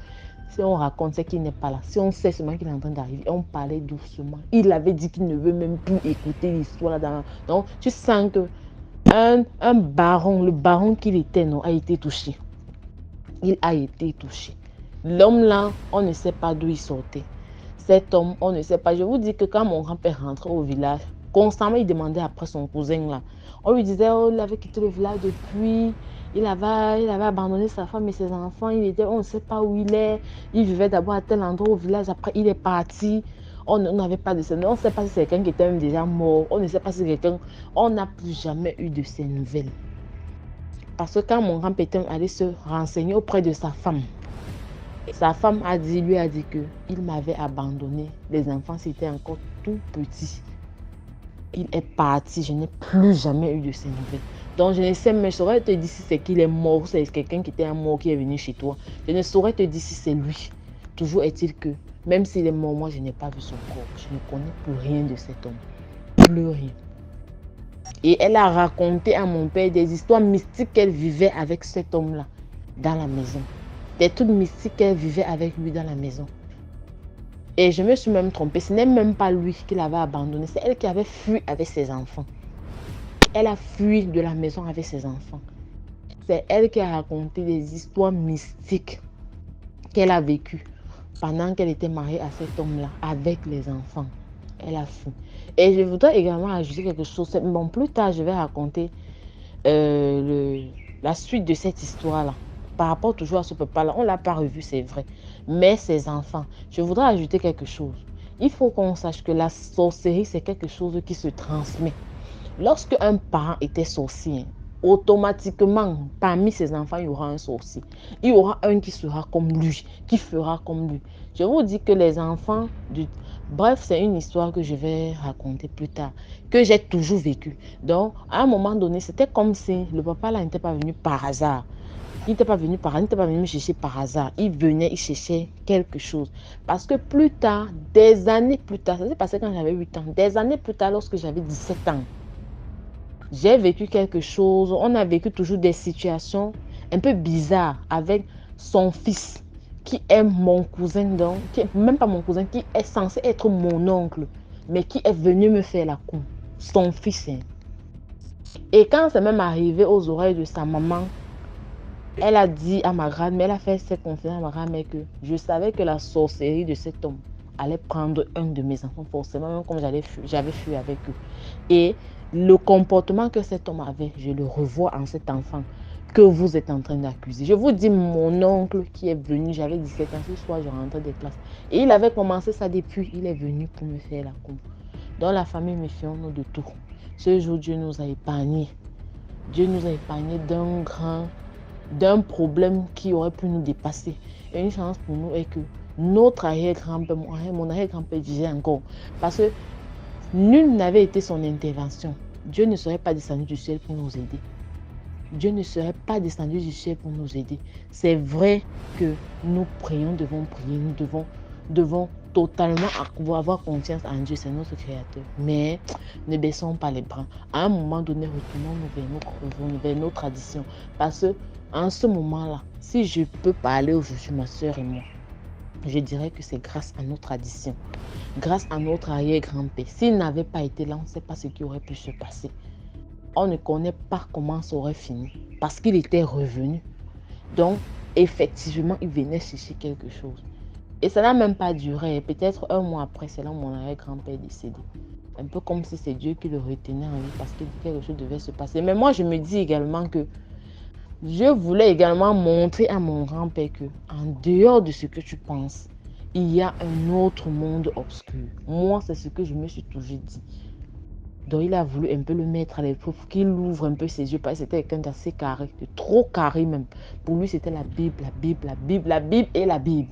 Si on raconte, c'est qu'il n'est pas là. Si on sait seulement qu'il est en train d'arriver, on parlait doucement. Il avait dit qu'il ne veut même plus écouter l'histoire là. Donc, tu sens que un baron, le baron qu'il était, non, a été touché. Il a été touché. L'homme là, on ne sait pas d'où il sortait. Cet homme, on ne sait pas. Je vous dis que quand mon grand-père rentrait au village, constamment il demandait après son cousin là. On lui disait, oh, il avait quitté le village depuis, il avait abandonné sa femme et ses enfants, on ne sait pas où il est. Il vivait d'abord à tel endroit au village, après il est parti. On n'avait pas de ses nouvelles. On ne sait pas si c'est quelqu'un qui était même déjà mort. On ne sait pas si c'est quelqu'un. On n'a plus jamais eu de ses nouvelles. Parce que quand mon grand-père allait se renseigner auprès de sa femme lui a dit qu'il m'avait abandonné. Les enfants étaient encore tout petits. Il est parti. Je n'ai plus jamais eu de ses nouvelles. Donc je ne sais, mais je saurais te dire si c'est qu'il est mort, c'est quelqu'un qui était mort qui est venu chez toi. Je ne saurais te dire si c'est lui. Toujours est-il que, même s'il est mort, moi je n'ai pas vu son corps. Je ne connais plus rien de cet homme. Plus rien. Et elle a raconté à mon père des histoires mystiques qu'elle vivait avec cet homme-là dans la maison. Des trucs mystiques qu'elle vivait avec lui dans la maison. Et je me suis même trompée. Ce n'est même pas lui qui l'avait abandonné. C'est elle qui avait fui avec ses enfants. Elle a fui de la maison avec ses enfants. C'est elle qui a raconté des histoires mystiques qu'elle a vécues pendant qu'elle était mariée à cet homme-là avec les enfants. Elle a fui. Et je voudrais également ajouter quelque chose. Bon, plus tard, je vais raconter la suite de cette histoire-là. Par rapport toujours à ce papa-là, on ne l'a pas revu, c'est vrai. Mais ses enfants, je voudrais ajouter quelque chose. Il faut qu'on sache que la sorcellerie, c'est quelque chose qui se transmet. Lorsque un parent était sorcier, automatiquement, parmi ses enfants, il y aura un sorcier. Il y aura un qui sera comme lui, qui fera comme lui. Je vous dis que les enfants Bref, c'est une histoire que je vais raconter plus tard, que j'ai toujours vécue. Donc, à un moment donné, c'était comme si le papa là n'était pas venu par hasard. Il n'était pas venu me chercher par hasard. Il venait, il cherchait quelque chose. Parce que plus tard, des années plus tard, ça s'est passé quand j'avais 8 ans, des années plus tard, lorsque j'avais 17 ans, j'ai vécu quelque chose. On a vécu toujours des situations un peu bizarres avec son fils, qui est mon cousin, donc, qui est même pas mon cousin, qui est censé être mon oncle, mais qui est venu me faire la cour. Son fils. Et quand c'est même arrivé aux oreilles de sa maman, elle a dit à ma grand-mère, elle a fait cette confiance à ma grand-mère que je savais que la sorcellerie de cet homme allait prendre un de mes enfants, forcément, même comme j'avais fui avec eux. Et le comportement que cet homme avait, je le revois en cet enfant. que vous êtes en train d'accuser. Je vous dis, mon oncle qui est venu, j'avais 17 ans, ce soir, je rentrais des classes. Et il avait commencé ça depuis, il est venu pour me faire la cour. Dans la famille, méfions-nous de tout. Ce jour, Dieu nous a épargnés. Dieu nous a épargnés d'un problème qui aurait pu nous dépasser. Et une chance pour nous est que notre arrière-grand-père, mon arrière-grand-père disait encore, parce que nul n'avait été son intervention. Dieu ne serait pas descendu du ciel pour nous aider. Dieu ne serait pas descendu du ciel pour nous aider. C'est vrai que nous prions, devons prier, nous devons totalement avoir confiance en Dieu, c'est notre Créateur. Mais ne baissons pas les bras. À un moment donné, retournons vers nos traditions. Parce qu'en ce moment-là, si je peux parler aujourd'hui, ma soeur et moi, je dirais que c'est grâce à nos traditions, grâce à notre arrière-grand-père. S'il n'avait pas été là, on ne sait pas ce qui aurait pu se passer. On ne connaît pas comment ça aurait fini, parce qu'il était revenu. Donc, effectivement, il venait chercher quelque chose. Et ça n'a même pas duré. Peut-être un mois après, c'est là où mon arrière-grand-père est décédé. Un peu comme si c'est Dieu qui le retenait en vie, parce que quelque chose devait se passer. Mais moi, je me dis également que je voulais également montrer à mon grand-père que, en dehors de ce que tu penses, il y a un autre monde obscur. Moi, c'est ce que je me suis toujours dit. Donc, il a voulu un peu le mettre à l'épreuve pour qu'il ouvre un peu ses yeux. Parce que c'était quelqu'un d'assez carré, de trop carré même. Pour lui, c'était la Bible, la Bible, la Bible, la Bible et la Bible.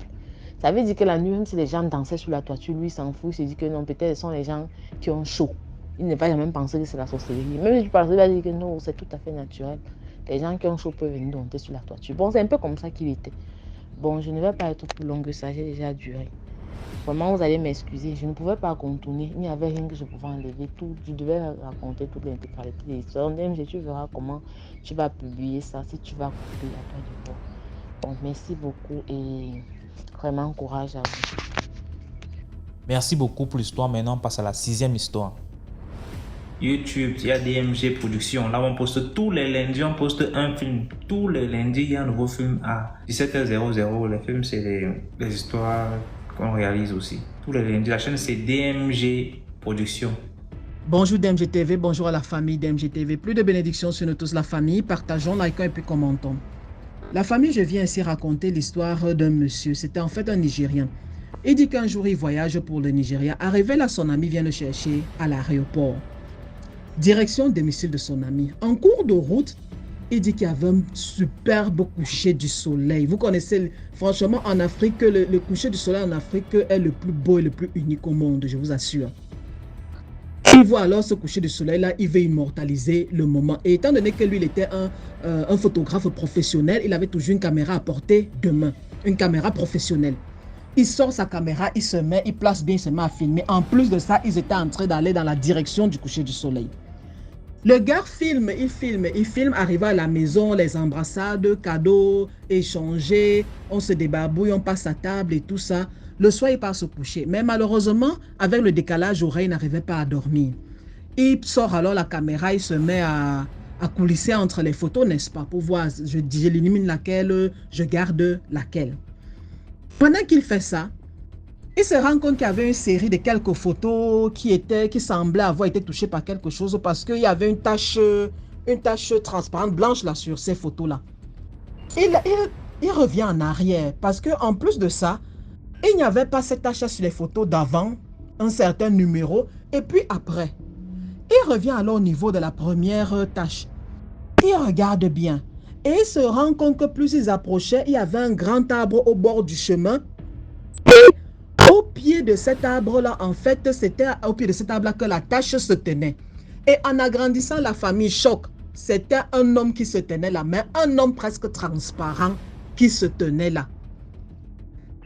Ça veut dire que la nuit, même si les gens dansaient sur la toiture, lui, il s'en fout. Il se dit que non, peut-être ce sont les gens qui ont chaud. Il ne va jamais penser que c'est la sorcellerie. Même si tu parles, il va dire que non, c'est tout à fait naturel. Les gens qui ont chaud peuvent venir danser sur la toiture. Bon, c'est un peu comme ça qu'il était. Bon, je ne vais pas être plus longue que ça, j'ai déjà duré. Vraiment, vous allez m'excuser, je ne pouvais pas contourner, il n'y avait rien que je pouvais enlever, tout, je devais raconter toute l'intégralité de l'histoire. Même tu verras comment tu vas publier ça, si tu vas couper, à toi de voir. Donc, merci beaucoup et vraiment courage à vous. Merci beaucoup pour l'histoire. Maintenant, on passe à la 6e histoire. YouTube, il y a DMG Productions. Là, on poste tous les lundis, on poste un film. Tous les lundis, il y a un nouveau film à 17h00. Les films, c'est les histoires qu'on réalise aussi. Tous les lundis, la chaîne, c'est DMG Productions. Bonjour DMG TV, bonjour à la famille DMG TV. Plus de bénédictions sur nous tous, la famille. Partageons, likons et puis commentons. La famille, je viens ici raconter l'histoire d'un monsieur. C'était en fait un Nigérien. Il dit qu'un jour, il voyage pour le Nigeria. Arrivé là, son ami vient le chercher à l'aéroport. Direction domicile de son ami. En cours de route, il dit qu'il y avait un superbe coucher du soleil. Vous connaissez, franchement, en Afrique, le coucher du soleil en Afrique est le plus beau et le plus unique au monde, je vous assure. Il voit alors ce coucher du soleil-là, il veut immortaliser le moment. Et étant donné que lui, il était un photographe professionnel, il avait toujours une caméra à portée de main, une caméra professionnelle. Il sort sa caméra, il place bien, il se met à filmer. En plus de ça, ils étaient en train d'aller dans la direction du coucher du soleil. Le gars filme, arrivé à la maison, les embrassades, cadeaux, échangés, on se débarbouille, on passe à table et tout ça. Le soir, il part se coucher. Mais malheureusement, avec le décalage horaire, il n'arrivait pas à dormir. Il sort alors la caméra, il se met à coulisser entre les photos, n'est-ce pas, pour voir, j'élimine laquelle, je garde laquelle. Pendant qu'il fait ça, il se rend compte qu'il y avait une série de quelques photos qui semblaient avoir été touchées par quelque chose parce qu'il y avait une tache transparente blanche là sur ces photos-là. Il revient en arrière parce qu'en plus de ça, il n'y avait pas cette tache sur les photos d'avant, un certain numéro, et puis après. Il revient alors au niveau de la première tache. Il regarde bien et il se rend compte que plus ils approchaient, il y avait un grand arbre au bord du chemin. Au pied de cet arbre-là, en fait, c'était au pied de cet arbre-là que la tache se tenait. Et en agrandissant la famille choc, c'était un homme qui se tenait là, mais un homme presque transparent qui se tenait là.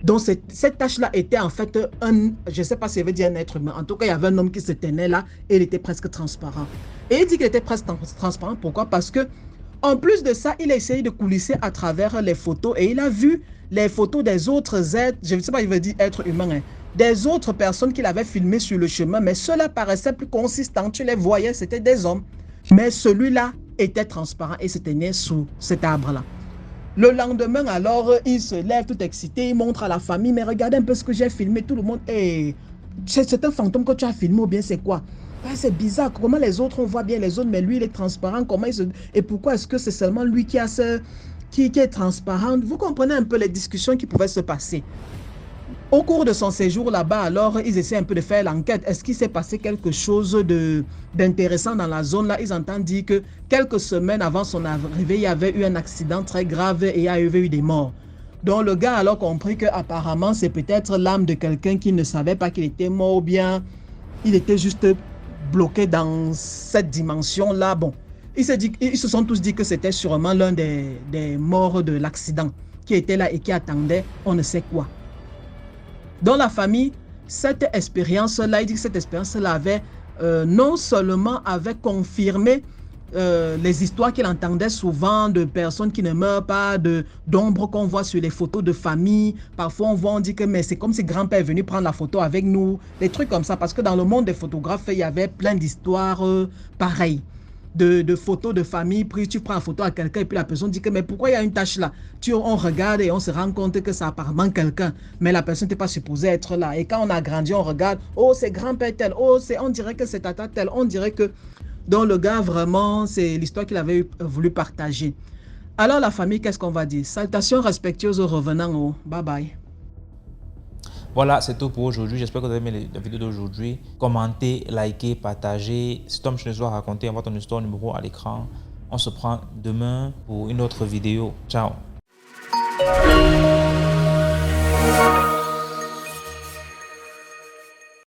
Donc cette tache-là était en fait je ne sais pas si ça veut dire un être humain. En tout cas, il y avait un homme qui se tenait là et il était presque transparent. Et il dit qu'il était presque transparent. Pourquoi? Parce que en plus de ça, il a essayé de coulisser à travers les photos et il a vu les photos des autres êtres, je ne sais pas, il veut dire être humain, hein, des autres personnes qu'il avait filmées sur le chemin, mais ceux-là paraissaient plus consistants. Tu les voyais, c'était des hommes. Mais celui-là était transparent et se tenait sous cet arbre-là. Le lendemain, alors, il se lève tout excité, il montre à la famille, mais regardez un peu ce que j'ai filmé, tout le monde, hey, c'est un fantôme que tu as filmé ou bien c'est quoi? Ah, c'est bizarre, comment les autres, on voit bien les autres, mais lui, il est transparent. Et pourquoi est-ce que c'est seulement lui qui est transparent? Vous comprenez un peu les discussions qui pouvaient se passer. Au cours de son séjour là-bas, alors, ils essaient un peu de faire l'enquête. Est-ce qu'il s'est passé quelque chose d'intéressant dans la zone là? Ils entendent dire que quelques semaines avant son arrivée, il y avait eu un accident très grave et il y avait eu des morts. Donc le gars a alors compris qu'apparemment, c'est peut-être l'âme de quelqu'un qui ne savait pas qu'il était mort ou bien il était juste bloqué dans cette dimension-là. Bon, ils se sont tous dit que c'était sûrement l'un des morts de l'accident qui était là et qui attendait on ne sait quoi. Dans la famille, cette expérience-là, il dit que cette expérience-là avait non seulement avait confirmé les histoires qu'il entendait souvent de personnes qui ne meurent pas, d'ombres qu'on voit sur les photos de famille. Parfois, on dit que mais c'est comme si grand-père est venu prendre la photo avec nous. Des trucs comme ça, parce que dans le monde des photographes, il y avait plein d'histoires pareilles. De photos de famille, puis tu prends une photo à quelqu'un et puis la personne dit que mais pourquoi il y a une tache là? On regarde et on se rend compte que c'est apparemment quelqu'un, mais la personne n'était pas supposée être là. Et quand on a grandi, on regarde, oh c'est grand-père tel, oh on dirait que c'est tata tel, on dirait que... Donc le gars vraiment, c'est l'histoire qu'il avait voulu partager. Alors la famille, qu'est-ce qu'on va dire? Salutations respectueuses aux revenants, oh. Bye bye. Voilà, c'est tout pour aujourd'hui. J'espère que vous avez aimé la vidéo d'aujourd'hui. Commentez, likez, partagez. Si Tom je nous a raconté, envoie ton histoire numéro à l'écran. On se prend demain pour une autre vidéo. Ciao.